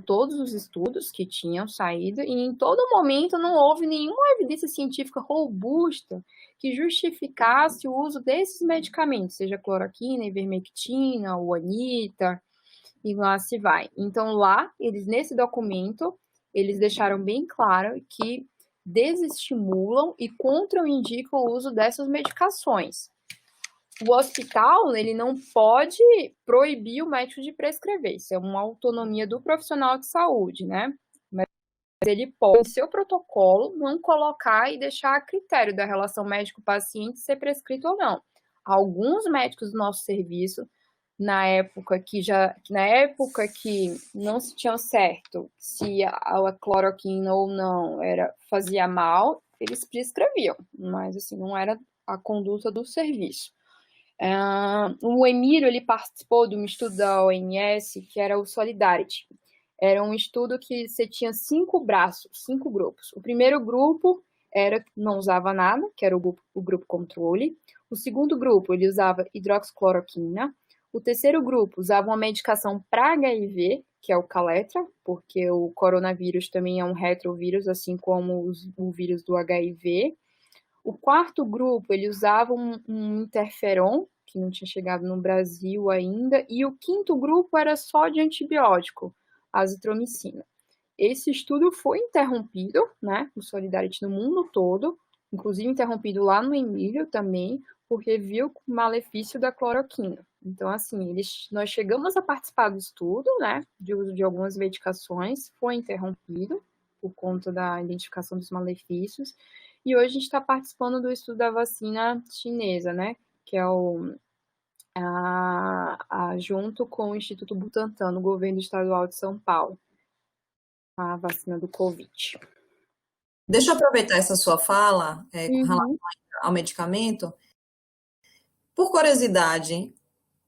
todos os estudos que tinham saído e em todo momento não houve nenhuma evidência científica robusta que justificasse o uso desses medicamentos, seja cloroquina, ivermectina, o anita, e lá se vai. Então lá, nesse documento, eles deixaram bem claro que desestimulam e contraindicam o uso dessas medicações. O hospital, ele não pode proibir o médico de prescrever, isso é uma autonomia do profissional de saúde, né? Mas ele pode, no seu protocolo, não colocar e deixar a critério da relação médico-paciente ser prescrito ou não. Alguns médicos do nosso serviço, na época que não se tinha certo se a cloroquina ou não fazia mal, eles prescreviam, mas assim, não era a conduta do serviço. O Emílio, ele participou de um estudo da OMS, que era o Solidarity. Era um estudo que você tinha 5 braços, 5 grupos. O primeiro grupo não usava nada, que era o grupo controle. O segundo grupo, ele usava hidroxicloroquina. O terceiro grupo usava uma medicação para HIV, que é o Kaletra, porque o coronavírus também é um retrovírus, assim como o vírus do HIV. O quarto grupo, ele usava um interferon, que não tinha chegado no Brasil ainda, e o quinto grupo era só de antibiótico, azitromicina. Esse estudo foi interrompido, né, o Solidarity no mundo todo, inclusive interrompido lá no Emílio também, porque viu o malefício da cloroquina. Então, assim, nós chegamos a participar do estudo, né, de uso de algumas medicações, foi interrompido por conta da identificação dos malefícios, e hoje a gente está participando do estudo da vacina chinesa, né? Que é junto com o Instituto Butantan, no governo estadual de São Paulo, a vacina do Covid. Deixa eu aproveitar essa sua fala com relação ao medicamento. Por curiosidade,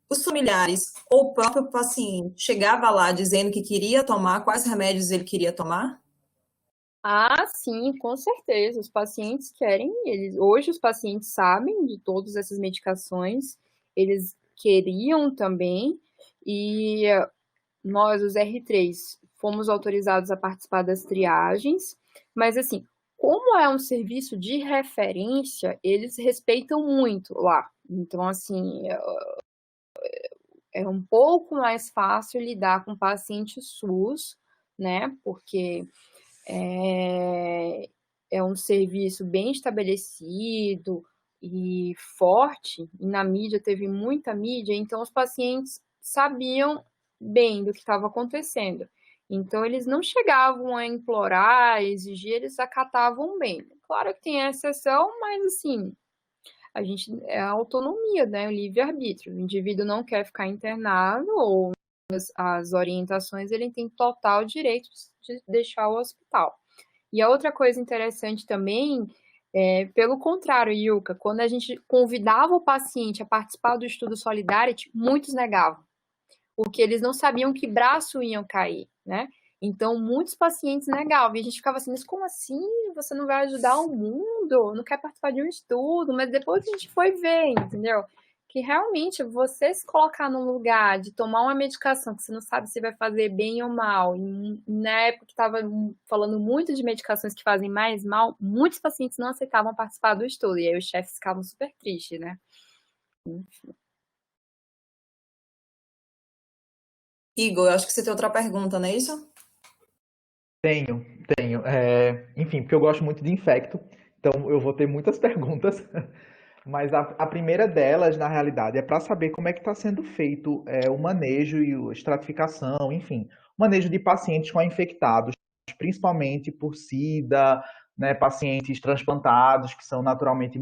os familiares ou o próprio paciente chegava lá dizendo que queria tomar, quais remédios ele queria tomar? Sim, com certeza. Os pacientes querem, hoje os pacientes sabem de todas essas medicações, eles queriam também, e nós, os R3, fomos autorizados a participar das triagens, mas assim, como é um serviço de referência, eles respeitam muito lá. Então, assim, é um pouco mais fácil lidar com paciente SUS, né? Porque é um serviço bem estabelecido, e forte, e na mídia teve muita mídia, então os pacientes sabiam bem do que estava acontecendo. Então eles não chegavam a implorar, a exigir, eles acatavam bem. Claro que tem exceção, mas assim, a gente é a autonomia, né, o livre-arbítrio. O indivíduo não quer ficar internado ou as orientações, ele tem total direito de deixar o hospital. E a outra coisa interessante também pelo contrário, Ilka, quando a gente convidava o paciente a participar do estudo Solidarity, muitos negavam, porque eles não sabiam que braço iam cair, né? Então, muitos pacientes negavam. E a gente ficava assim, mas como assim? Você não vai ajudar o mundo? Não quer participar de um estudo? Mas depois a gente foi ver, entendeu? Que realmente você se colocar num lugar de tomar uma medicação que você não sabe se vai fazer bem ou mal, e na época que estava falando muito de medicações que fazem mais mal, muitos pacientes não aceitavam participar do estudo, e aí os chefes ficavam super tristes, né? Enfim. Igor, eu acho que você tem outra pergunta, não é isso? Tenho, tenho. Enfim, porque eu gosto muito de infecto, então eu vou ter muitas perguntas. Mas a primeira delas, na realidade, é para saber como é que está sendo feito o manejo e a estratificação, enfim, o manejo de pacientes com infectados, principalmente por SIDA, né, pacientes transplantados que são naturalmente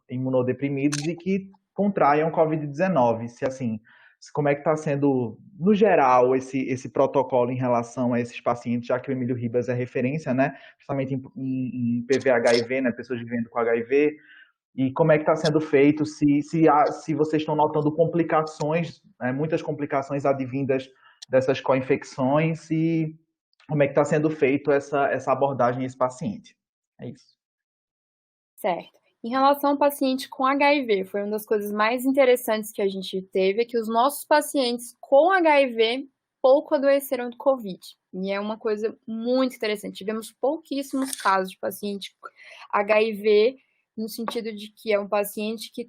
imunodeprimidos e que contraem o Covid-19. Se assim, como é que está sendo, no geral, esse protocolo em relação a esses pacientes, já que o Emílio Ribas é referência, né, principalmente em PV-HIV, né, pessoas vivendo com HIV. E como é que está sendo feito, se vocês estão notando complicações, muitas complicações advindas dessas co-infecções e como é que está sendo feito essa abordagem a esse paciente. É isso. Certo. Em relação ao paciente com HIV, foi uma das coisas mais interessantes que a gente teve, é que os nossos pacientes com HIV pouco adoeceram do Covid. E é uma coisa muito interessante. Tivemos pouquíssimos casos de paciente HIV, no sentido de que é um paciente que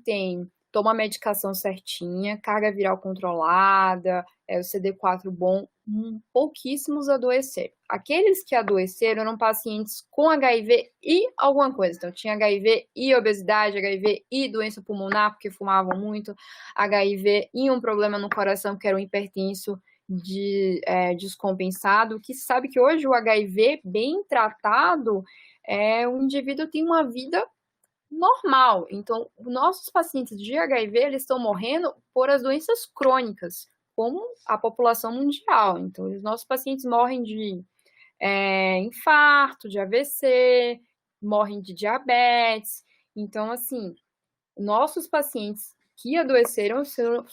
toma a medicação certinha, carga viral controlada, o CD4 bom, pouquíssimos adoeceram. Aqueles que adoeceram eram pacientes com HIV e alguma coisa. Então, tinha HIV e obesidade, HIV e doença pulmonar, porque fumavam muito, HIV e um problema no coração, que era um hipertenso descompensado, que sabe que hoje o HIV, bem tratado, o indivíduo tem uma vida normal. Então, nossos pacientes de HIV, eles estão morrendo por as doenças crônicas, como a população mundial. Então, os nossos pacientes morrem de infarto, de AVC, morrem de diabetes. Então, assim, nossos pacientes que adoeceram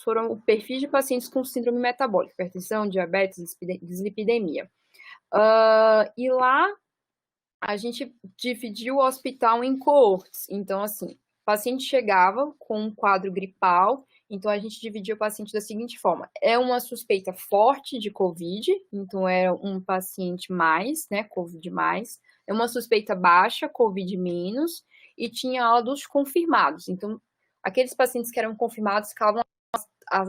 foram o perfil de pacientes com síndrome metabólica, hipertensão, diabetes, dislipidemia. E lá, a gente dividiu o hospital em coortes. Então, assim, o paciente chegava com um quadro gripal, então a gente dividia o paciente da seguinte forma: é uma suspeita forte de COVID, então é um paciente mais, né, COVID mais, é uma suspeita baixa, COVID menos, e tinha ala dos confirmados. Então, aqueles pacientes que eram confirmados ficavam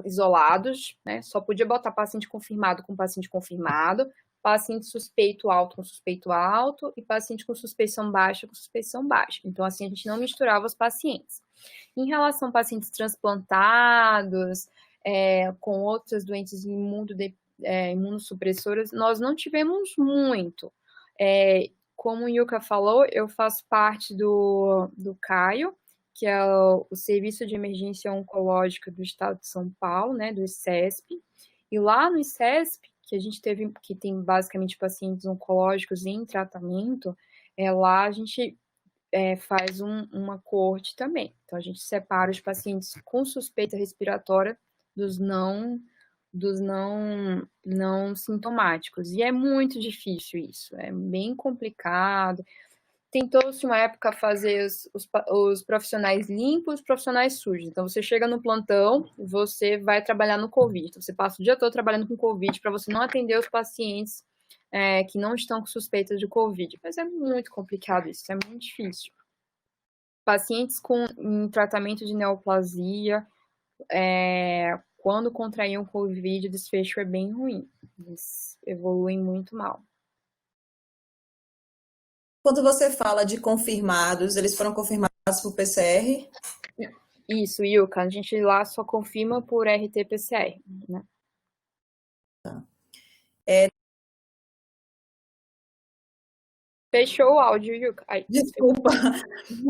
isolados, né, só podia botar paciente confirmado com paciente confirmado, paciente suspeito alto com suspeito alto e paciente com suspeição baixa com suspeição baixa. Então, assim, a gente não misturava os pacientes. Em relação a pacientes transplantados, com outras doenças imunossupressoras, nós não tivemos muito. Como o Yuka falou, eu faço parte do CAIO, que é o Serviço de Emergência Oncológica do Estado de São Paulo, né, do ICESP. E lá no ICESP, que tem basicamente pacientes oncológicos em tratamento, lá a gente faz uma coorte também. Então, a gente separa os pacientes com suspeita respiratória dos não sintomáticos. E é muito difícil isso, é bem complicado. Tentou-se uma época fazer os profissionais limpos, os profissionais sujos. Então, você chega no plantão, você vai trabalhar no Covid. Então, você passa o dia todo trabalhando com Covid para você não atender os pacientes que não estão com suspeitas de Covid. Mas é muito complicado isso, é muito difícil. Pacientes em tratamento de neoplasia, quando contraíam Covid, o desfecho é bem ruim. Eles evoluem muito mal. Quando você fala de confirmados, eles foram confirmados por PCR? Isso, Ilka, a gente lá só confirma por RT-PCR, né? É, Fechou o áudio, Ilka. Ai, desculpa,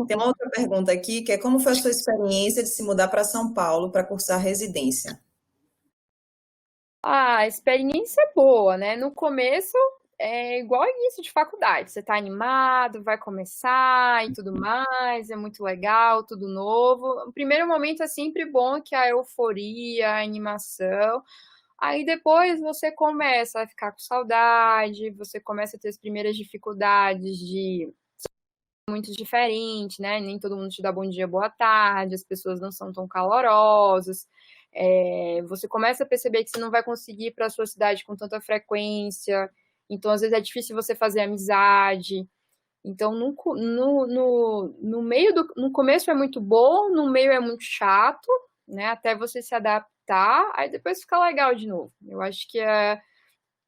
tem uma outra pergunta aqui, que é como foi a sua experiência de se mudar para São Paulo para cursar residência? a experiência é boa, né? No começo é igual início de faculdade. Você tá animado, vai começar e tudo mais, é muito legal, tudo novo. O primeiro momento é sempre bom, que é a euforia, a animação. Aí depois você começa a ficar com saudade, você começa a ter as primeiras dificuldades de muito diferente, né? Nem todo mundo te dá bom dia, boa tarde, as pessoas não são tão calorosas. Você começa a perceber que você não vai conseguir ir para a sua cidade com tanta frequência, então às vezes é difícil você fazer amizade. Então, no meio no começo é muito bom, no meio é muito chato, né? Até você se adaptar, aí depois fica legal de novo. Eu acho que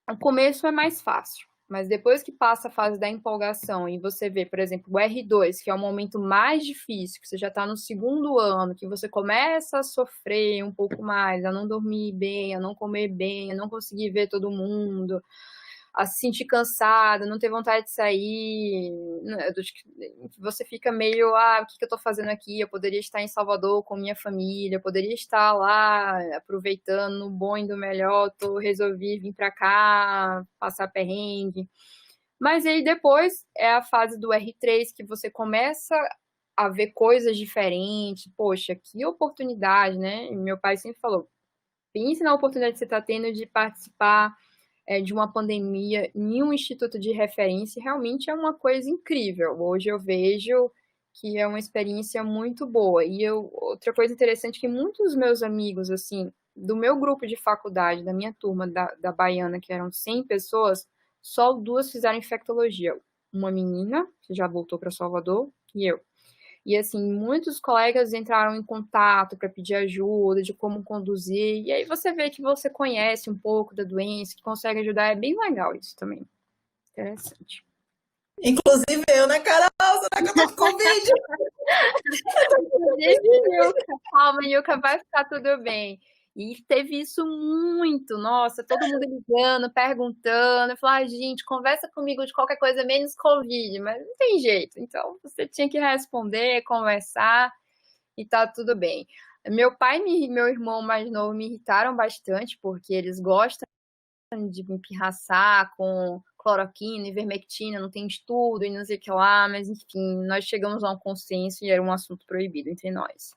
o começo é mais fácil, mas depois que passa a fase da empolgação e você vê, por exemplo, o R2, que é o momento mais difícil, que você já está no segundo ano, que você começa a sofrer um pouco mais, a não dormir bem, a não comer bem, a não conseguir ver todo mundo, a se sentir cansada, não ter vontade de sair, você fica meio, o que eu tô fazendo aqui? Eu poderia estar em Salvador com minha família, eu poderia estar lá aproveitando no bom e do melhor, resolvi vir para cá, passar perrengue. Mas aí depois é a fase do R3 que você começa a ver coisas diferentes. Poxa, que oportunidade, né? E meu pai sempre falou, pense na oportunidade que você está tendo de participar de uma pandemia em um instituto de referência, realmente é uma coisa incrível. Hoje eu vejo que é uma experiência muito boa. E outra coisa interessante é que muitos dos meus amigos, assim, do meu grupo de faculdade, da minha turma da Baiana, que eram 100 pessoas, só 2 fizeram infectologia. Uma menina, que já voltou para Salvador, e eu. E assim, muitos colegas entraram em contato para pedir ajuda de como conduzir. E aí você vê que você conhece um pouco da doença, que consegue ajudar. É bem legal isso também. Interessante. Inclusive eu, né, Carol? Será que eu tô com Covid? Calma, Yuka, vai ficar tudo bem. E teve isso muito, nossa, todo mundo ligando, perguntando. Eu falei, gente, conversa comigo de qualquer coisa menos Covid, mas não tem jeito. Então, você tinha que responder, conversar e tá tudo bem. Meu pai e meu irmão mais novo me irritaram bastante, porque eles gostam de me pirraçar com cloroquina, ivermectina, não tem estudo e não sei o que lá, mas enfim, nós chegamos a um consenso e era um assunto proibido entre nós.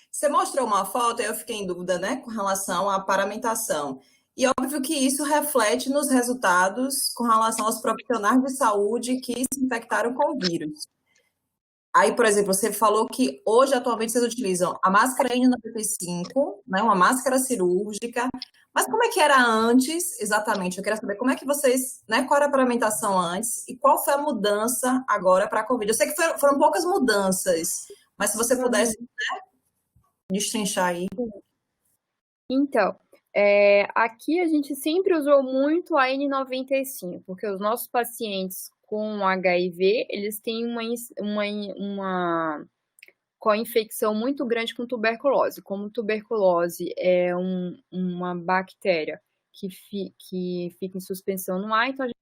Você mostrou uma foto e eu fiquei em dúvida, né, com relação à paramentação. E óbvio que isso reflete nos resultados com relação aos profissionais de saúde que se infectaram com o vírus. Aí, por exemplo, você falou que hoje, atualmente, vocês utilizam a máscara N95, né, uma máscara cirúrgica. Mas como é que era antes, exatamente? Eu queria saber como é que vocês, né, qual era a paramentação antes e qual foi a mudança agora para a Covid. Eu sei que foram poucas mudanças, mas se você pudesse, né, destrinchar aí. Então, aqui a gente sempre usou muito a N95, porque os nossos pacientes com HIV, eles têm uma co-infecção muito grande com tuberculose. Como tuberculose é uma bactéria que fica em suspensão no ar, então a gente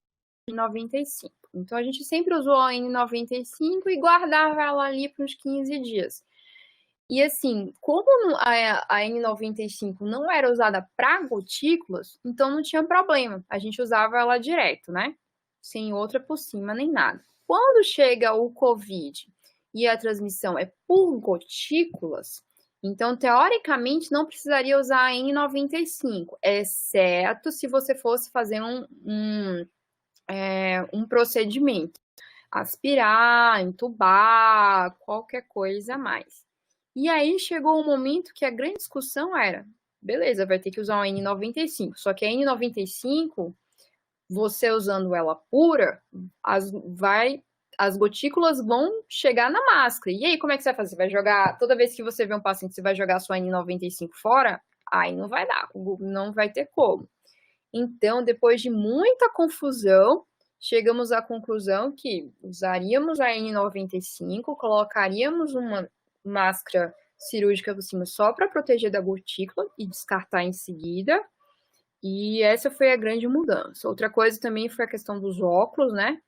usa N95. Então a gente sempre usou a N95 e guardava ela ali por uns 15 dias. E assim, como a N95 não era usada para gotículas, então não tinha problema. A gente usava ela direto, né? Sem outra por cima nem nada. Quando chega o Covid e a transmissão é por gotículas, então teoricamente não precisaria usar a N95, exceto se você fosse fazer um procedimento. Aspirar, entubar, qualquer coisa a mais. E aí chegou um momento que a grande discussão era, beleza, vai ter que usar uma N95, só que a N95, você usando ela pura, as gotículas vão chegar na máscara. E aí, como é que você vai fazer? Você vai jogar, toda vez que você vê um paciente, você vai jogar a sua N95 fora? Aí não vai dar, não vai ter como. Então, depois de muita confusão, chegamos à conclusão que usaríamos a N95, colocaríamos uma máscara cirúrgica por cima só para proteger da gotícula e descartar em seguida. E essa foi a grande mudança. Outra coisa também foi a questão dos óculos, né?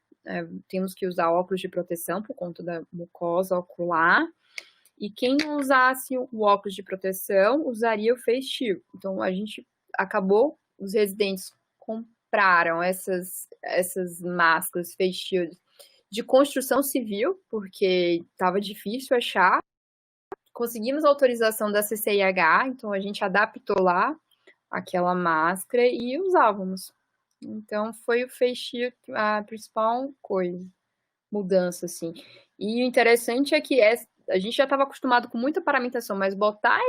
Temos que usar óculos de proteção por conta da mucosa ocular. E quem não usasse o óculos de proteção usaria o face shield. Então a gente acabou, os residentes compraram essas máscaras face shield de construção civil, porque estava difícil achar. Conseguimos a autorização da CCIH, então a gente adaptou lá aquela máscara e usávamos. Então foi o face shield a principal coisa, mudança, assim. E o interessante é que a gente já estava acostumado com muita paramentação, mas botar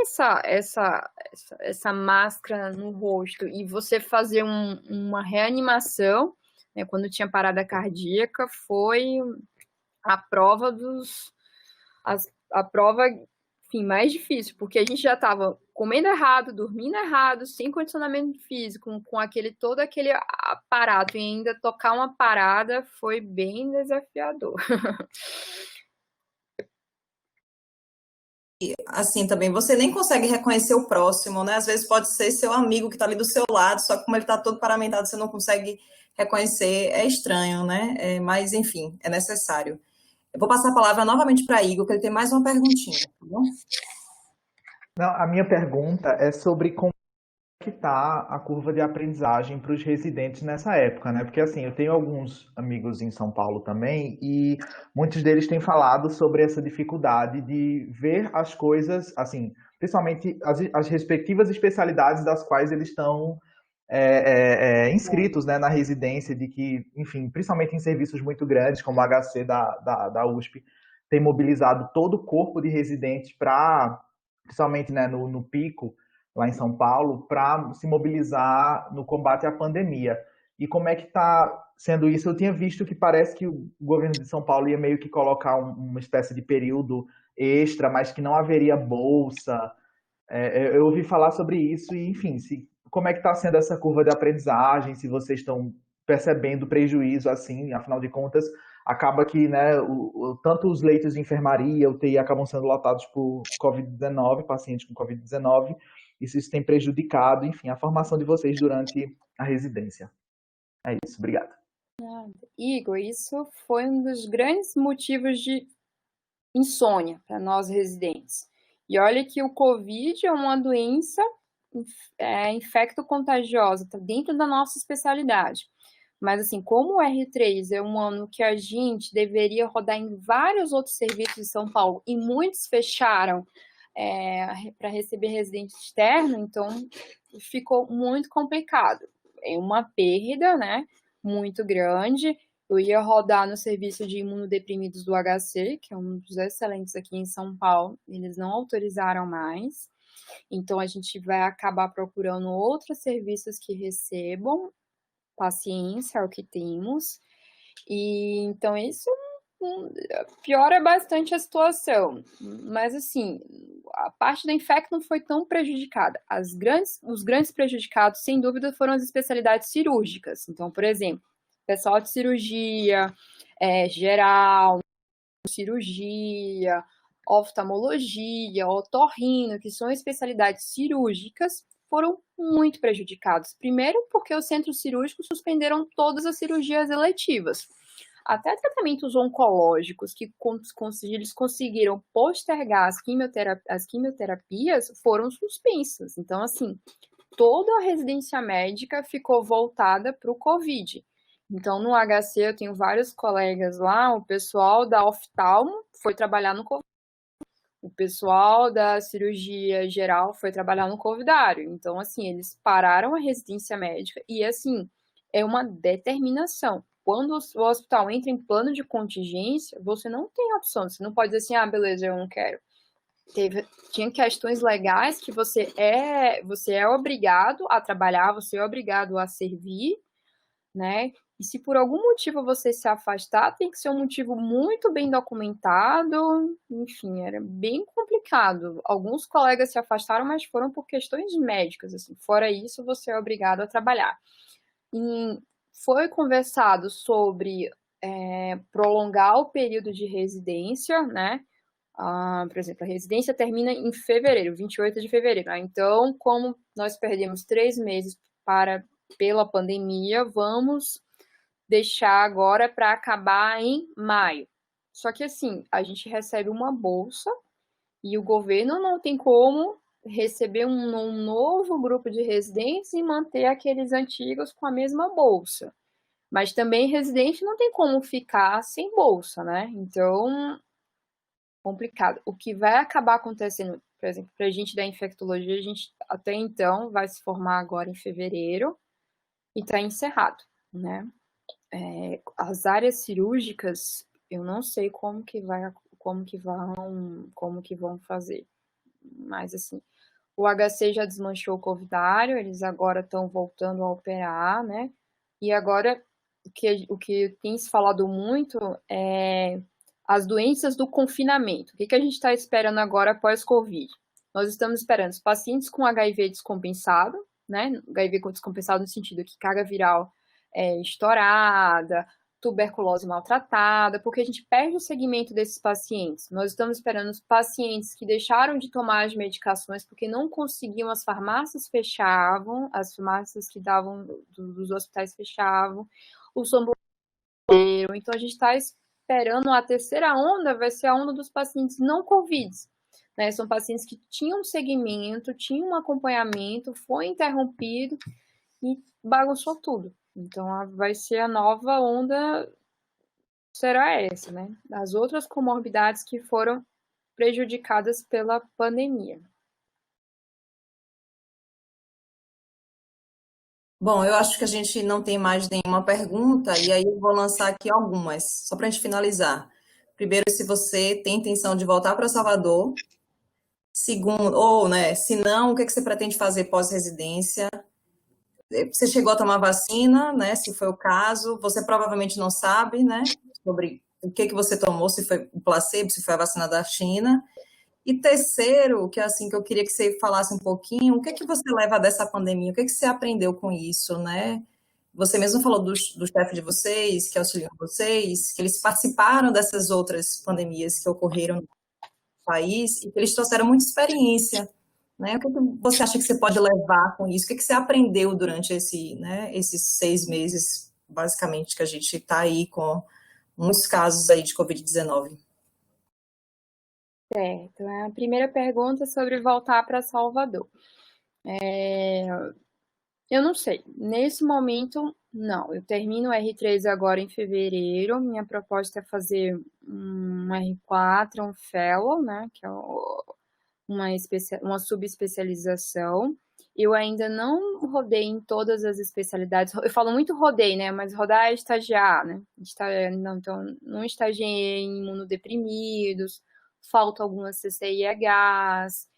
essa máscara no rosto e você fazer uma reanimação, né, quando tinha parada cardíaca, foi a prova a prova, enfim, mais difícil, porque a gente já estava comendo errado, dormindo errado, sem condicionamento físico, com todo aquele aparato, e ainda tocar uma parada foi bem desafiador. Assim, também, você nem consegue reconhecer o próximo, né? Às vezes pode ser seu amigo que está ali do seu lado, só que como ele está todo paramentado, você não consegue reconhecer, é estranho, né? Mas, enfim, é necessário. Eu vou passar a palavra novamente para Igor, que ele tem mais uma perguntinha, tá bom? Não, a minha pergunta é sobre como que está a curva de aprendizagem para os residentes nessa época, né? Porque assim, eu tenho alguns amigos em São Paulo também e muitos deles têm falado sobre essa dificuldade de ver as coisas, assim, principalmente as respectivas especialidades das quais eles estão inscritos, né, na residência, de que, enfim, principalmente em serviços muito grandes, como o HC da USP, tem mobilizado todo o corpo de residentes para, principalmente, né, no pico, lá em São Paulo, para se mobilizar no combate à pandemia. E como é que está sendo isso? Eu tinha visto que parece que o governo de São Paulo ia meio que colocar uma espécie de período extra, mas que não haveria bolsa. Eu ouvi falar sobre isso e, enfim, como é que está sendo essa curva de aprendizagem, se vocês estão percebendo prejuízo, assim, afinal de contas, acaba que, né, tanto os leitos de enfermaria, UTI, acabam sendo lotados por Covid-19, pacientes com Covid-19, isso tem prejudicado, enfim, a formação de vocês durante a residência. É isso, obrigado. Igor, isso foi um dos grandes motivos de insônia para nós residentes. E olha que o Covid é uma doença infecto-contagiosa, está dentro da nossa especialidade. Mas, assim, como o R3 é um ano que a gente deveria rodar em vários outros serviços de São Paulo e muitos fecharam para receber residente externo, então ficou muito complicado. É uma perda, né, muito grande. Eu ia rodar no serviço de imunodeprimidos do HC, que é um dos excelentes aqui em São Paulo, eles não autorizaram mais. Então, a gente vai acabar procurando outros serviços que recebam paciência, é o que temos. E então, isso piora bastante a situação. Mas, assim, a parte da infecto não foi tão prejudicada. Os grandes prejudicados, sem dúvida, foram as especialidades cirúrgicas. Então, por exemplo, pessoal de cirurgia geral, cirurgia, oftalmologia, otorrino, que são especialidades cirúrgicas, foram muito prejudicados. Primeiro, porque os centros cirúrgicos suspenderam todas as cirurgias eletivas. Até tratamentos oncológicos que eles conseguiram postergar as quimioterapias foram suspensas. Então, assim, toda a residência médica ficou voltada para o COVID. Então, no HC, eu tenho vários colegas lá, o pessoal da oftalmo foi trabalhar no COVID. O pessoal da cirurgia geral foi trabalhar no covidário. Então, assim, eles pararam a residência médica e, assim, é uma determinação. Quando o hospital entra em plano de contingência, você não tem opção. Você não pode dizer assim, beleza, eu não quero. Tinha questões legais que você é obrigado a trabalhar, você é obrigado a servir, né? E se por algum motivo você se afastar, tem que ser um motivo muito bem documentado. Enfim, era bem complicado. Alguns colegas se afastaram, mas foram por questões médicas, assim. Fora isso, você é obrigado a trabalhar. foi conversado sobre prolongar o período de residência, né? Por exemplo, a residência termina em fevereiro, 28 de fevereiro. Então, como nós perdemos 3 meses pela pandemia, vamos deixar agora para acabar em maio. Só que assim, a gente recebe uma bolsa e o governo não tem como receber um novo grupo de residentes e manter aqueles antigos com a mesma bolsa. Mas também residente não tem como ficar sem bolsa, né? Então, complicado. O que vai acabar acontecendo, por exemplo, para a gente da infectologia, a gente até então vai se formar agora em fevereiro e está encerrado, né? As áreas cirúrgicas, eu não sei como que vão fazer. Mas assim, o HC já desmanchou o covidário, eles agora estão voltando a operar, né? E agora o que tem se falado muito é as doenças do confinamento. O que a gente está esperando agora após Covid? Nós estamos esperando os pacientes com HIV descompensado, né? HIV descompensado no sentido que carga viral estourada, tuberculose maltratada, porque a gente perde o segmento desses pacientes. Nós estamos esperando os pacientes que deixaram de tomar as medicações porque não conseguiam, as farmácias fechavam, as farmácias que davam dos hospitais fechavam, os ambulatórios. Então, a gente está esperando a terceira onda, vai ser a onda dos pacientes não Covid. Né? São pacientes que tinham segmento, tinham um acompanhamento, foi interrompido e bagunçou tudo. Então, vai ser a nova onda, será essa, né? As outras comorbidades que foram prejudicadas pela pandemia. Bom, eu acho que a gente não tem mais nenhuma pergunta, e aí eu vou lançar aqui algumas, só para a gente finalizar. Primeiro, se você tem intenção de voltar para Salvador. Segundo, ou, né, se não, o que você pretende fazer pós-residência? Você chegou a tomar vacina, né? Se foi o caso, você provavelmente não sabe, né? Sobre o que você tomou, se foi o placebo, se foi a vacina da China. E terceiro, que é assim que eu queria que você falasse um pouquinho, o que você leva dessa pandemia? O que você aprendeu com isso, né? Você mesmo falou do chefe de vocês, que auxiliou vocês, que eles participaram dessas outras pandemias que ocorreram no país e que eles trouxeram muita experiência, né? O que você acha que você pode levar com isso? O que você aprendeu durante esses 6 meses, basicamente, que a gente está aí com muitos casos aí de Covid-19? Certo. A primeira pergunta é sobre voltar para Salvador. Eu não sei. Nesse momento, não. Eu termino o R3 agora em fevereiro. Minha proposta é fazer um R4, um fellow, né? Que é uma subespecialização. Eu ainda não rodei em todas as especialidades. Eu falo muito rodei, né? Mas rodar é estagiar, né? Então, não estagiei em imunodeprimidos, falta algumas CCIHs.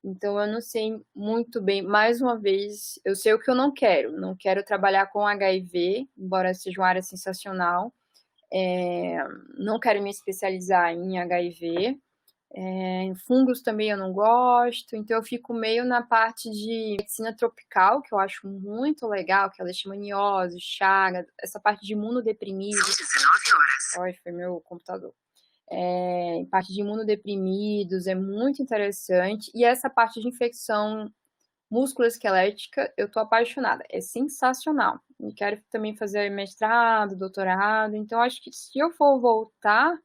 Então, eu não sei muito bem. Mais uma vez, eu sei o que eu não quero. Não quero trabalhar com HIV, embora seja uma área sensacional. Não quero me especializar em HIV. Fungos também eu não gosto, então eu fico meio na parte de medicina tropical, que eu acho muito legal, que é leishmaniose, chaga, essa parte de imunodeprimidos. São 19 horas. Ai, foi meu computador. Parte de imunodeprimidos é muito interessante, e essa parte de infecção musculoesquelética eu tô apaixonada, é sensacional. E quero também fazer mestrado, doutorado, então acho que se eu for voltar,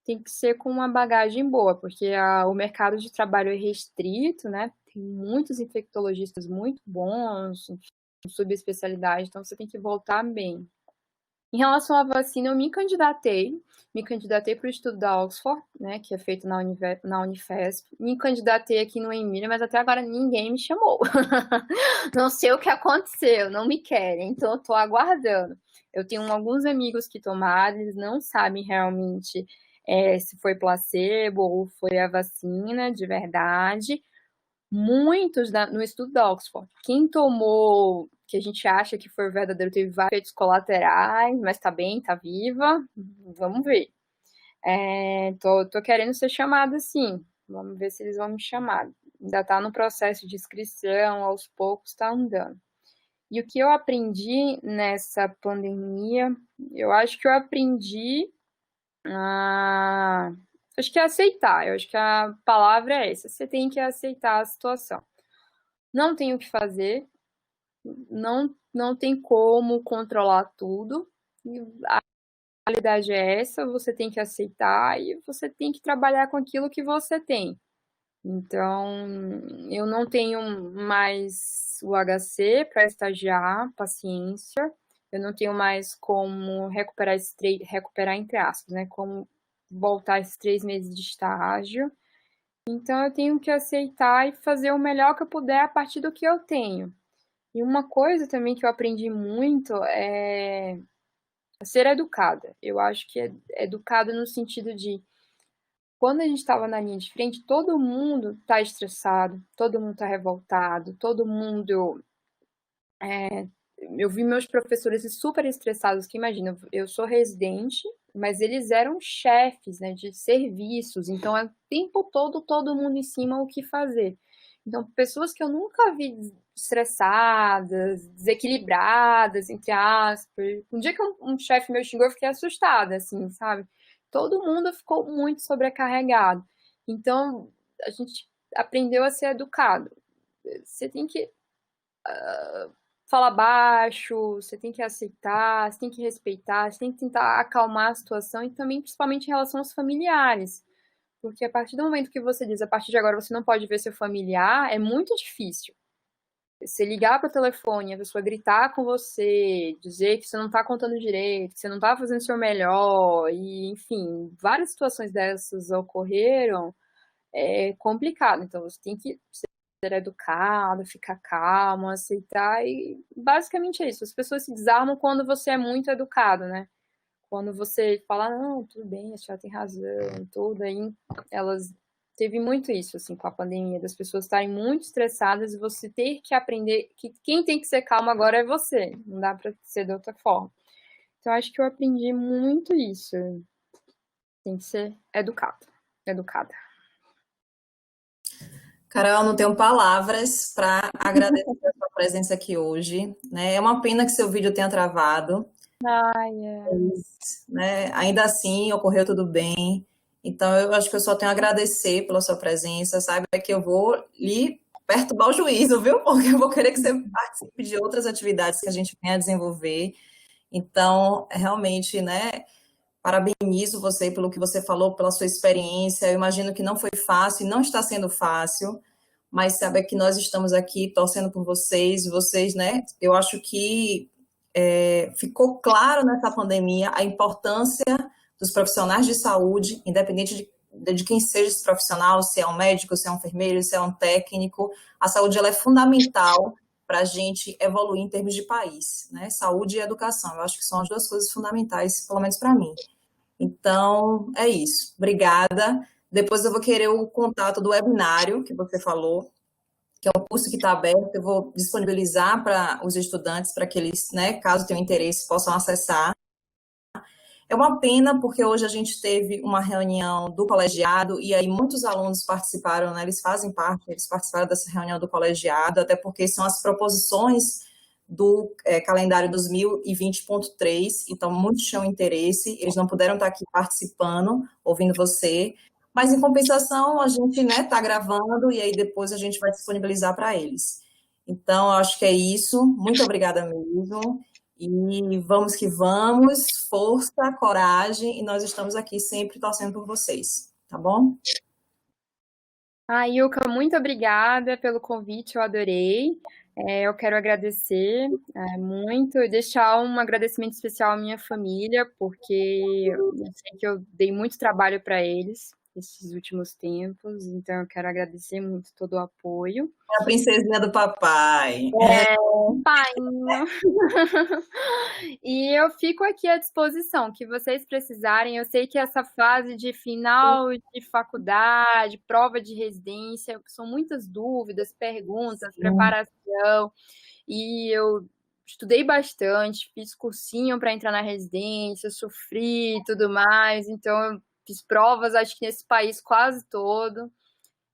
tem que ser com uma bagagem boa, porque o mercado de trabalho é restrito, né? Tem muitos infectologistas muito bons, subespecialidade, então você tem que voltar bem. Em relação à vacina, eu me candidatei para o estudo da Oxford, né, que é feito na Unifesp, me candidatei aqui no Emília, mas até agora ninguém me chamou. Não sei o que aconteceu, não me querem, então eu estou aguardando. Eu tenho alguns amigos que tomaram, eles não sabem realmente se foi placebo ou foi a vacina de verdade. Muitos no estudo da Oxford, quem tomou, que a gente acha que foi verdadeiro, teve vários efeitos colaterais, mas tá bem, tá viva, vamos ver. Tô querendo ser chamada sim, vamos ver se eles vão me chamar. Ainda tá no processo de inscrição, aos poucos tá andando. E o que eu aprendi nessa pandemia, eu acho que eu aprendi a... Acho que é aceitar, eu acho que a palavra é essa, você tem que aceitar a situação. Não tem o que fazer, não tem como controlar tudo, e a realidade é essa, você tem que aceitar e você tem que trabalhar com aquilo que você tem. Então, eu não tenho mais o HC para estagiar, paciência. Eu não tenho mais como recuperar entre aspas, né? Como voltar esses 3 meses de estágio. Então, eu tenho que aceitar e fazer o melhor que eu puder a partir do que eu tenho. E uma coisa também que eu aprendi muito é ser educada. Eu acho que é educada no sentido de quando a gente estava na linha de frente, todo mundo está estressado, todo mundo está revoltado, todo mundo. Eu vi meus professores super estressados, que imagina, eu sou residente, mas eles eram chefes, né, de serviços, então é o tempo todo mundo em cima o que fazer. Então, pessoas que eu nunca vi estressadas, desequilibradas, entre aspas. Um dia que um chefe meu xingou, eu fiquei assustada, assim, sabe? Todo mundo ficou muito sobrecarregado. Então, a gente aprendeu a ser educado. Você tem que falar baixo, você tem que aceitar, você tem que respeitar, você tem que tentar acalmar a situação e também, principalmente em relação aos familiares. Porque a partir do momento que você diz, a partir de agora você não pode ver seu familiar, é muito difícil. Você ligar para o telefone, a pessoa gritar com você, dizer que você não está contando direito, que você não está fazendo o seu melhor, e enfim, várias situações dessas ocorreram, é complicado. Então você tem que ser educado, ficar calmo, aceitar, e basicamente é isso. As pessoas se desarmam quando você é muito educado, né? Quando você fala, não, tudo bem, a senhora tem razão, tudo, aí elas teve muito isso, assim, com a pandemia, das pessoas estarem muito estressadas e você ter que aprender que quem tem que ser calmo agora é você, não dá para ser de outra forma. Então, acho que eu aprendi muito isso. Tem que ser educada. Carol, não tenho palavras para agradecer a sua presença aqui hoje, né? É uma pena que seu vídeo tenha travado, Ai, né? Ainda assim, ocorreu tudo bem. Então, eu acho que eu só tenho a agradecer pela sua presença. Saiba que eu vou lhe perturbar o juízo, viu? Porque eu vou querer que você participe de outras atividades que a gente venha a desenvolver. Então, realmente, né? Parabenizo você pelo que você falou, pela sua experiência. Eu imagino que não foi fácil e não está sendo fácil, mas sabe que nós estamos aqui torcendo por vocês. Vocês, né? Eu acho que ficou claro nessa pandemia a importância dos profissionais de saúde, independente de quem seja esse profissional, se é um médico, se é um enfermeiro, se é um técnico. A saúde ela é fundamental para a gente evoluir em termos de país, né? Saúde e educação, eu acho que são as duas coisas fundamentais, pelo menos para mim. Então, é isso. Obrigada. Depois eu vou querer o contato do webinário que você falou, que é um curso que está aberto, eu vou disponibilizar para os estudantes, para que eles, né, caso tenham interesse, possam acessar. É uma pena, porque hoje a gente teve uma reunião do colegiado, e aí muitos alunos participaram, né, eles fazem parte, eles participaram dessa reunião do colegiado, até porque são as proposições do calendário 2020.3, então muitos tinham interesse, eles não puderam estar aqui participando, ouvindo você, mas em compensação a gente, né, está gravando e aí depois a gente vai disponibilizar para eles. Então, acho que é isso. Muito obrigada mesmo. E vamos que vamos, força, coragem, e nós estamos aqui sempre torcendo por vocês, tá bom? Ilka, muito obrigada pelo convite, eu adorei. Eu quero agradecer muito e deixar um agradecimento especial à minha família, porque eu sei que eu dei muito trabalho para eles esses últimos tempos, então eu quero agradecer muito todo o apoio. A princesinha do papai. Painho. E eu fico aqui à disposição, que vocês precisarem. Eu sei que essa fase de final de faculdade, prova de residência, são muitas dúvidas, perguntas, preparação. E eu estudei bastante, fiz cursinho para entrar na residência, sofri e tudo mais. Então, eu fiz provas, acho que nesse país quase todo.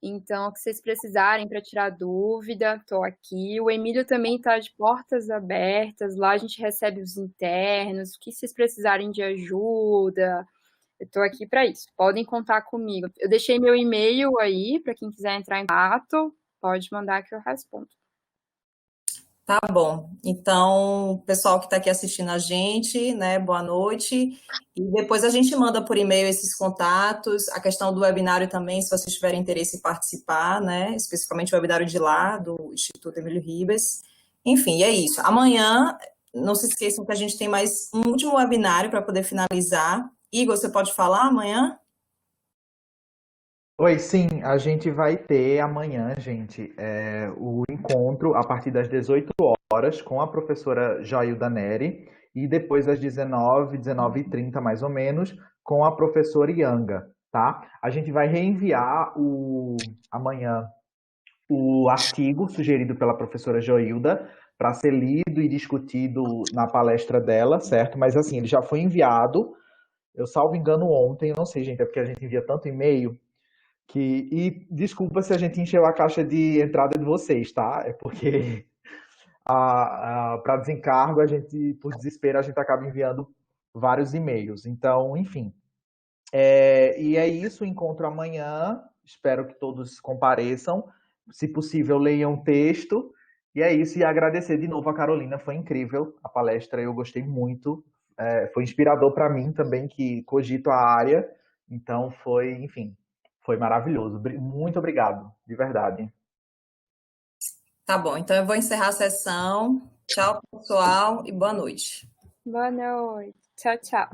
Então, o que vocês precisarem para tirar dúvida, estou aqui. O Emílio também está de portas abertas. Lá a gente recebe os internos. O que vocês precisarem de ajuda, eu estou aqui para isso. Podem contar comigo. Eu deixei meu e-mail aí para quem quiser entrar em contato. Pode mandar que eu respondo. Tá bom. Então, pessoal que está aqui assistindo a gente, né, boa noite. E depois a gente manda por e-mail esses contatos. A questão do webinário também, se vocês tiverem interesse em participar, né, especificamente o webinário de lá, do Instituto Emílio Ribas. Enfim, é isso. Amanhã, não se esqueçam que a gente tem mais um último webinário para poder finalizar. Igor, você pode falar amanhã? Oi, sim, a gente vai ter amanhã, gente, o encontro a partir das 18 horas com a professora Jailda Neri e depois às 19, 19h30 mais ou menos, com a professora Yanga, tá? A gente vai reenviar amanhã o artigo sugerido pela professora Joilda para ser lido e discutido na palestra dela, certo? Mas assim, ele já foi enviado, eu salvo engano ontem, eu não sei, gente, é porque a gente envia tanto e-mail e desculpa se a gente encheu a caixa de entrada de vocês, tá? É porque para desencargo, a gente, por desespero, a gente acaba enviando vários e-mails. Então, enfim. E é isso, encontro amanhã. Espero que todos compareçam. Se possível, leiam o texto. E é isso. E agradecer de novo a Carolina. Foi incrível a palestra. Eu gostei muito. Foi inspirador para mim também, que cogito a área. Então, enfim, foi maravilhoso. Muito obrigado, de verdade. Tá bom, então eu vou encerrar a sessão. Tchau, pessoal, e boa noite. Boa noite. Tchau, tchau.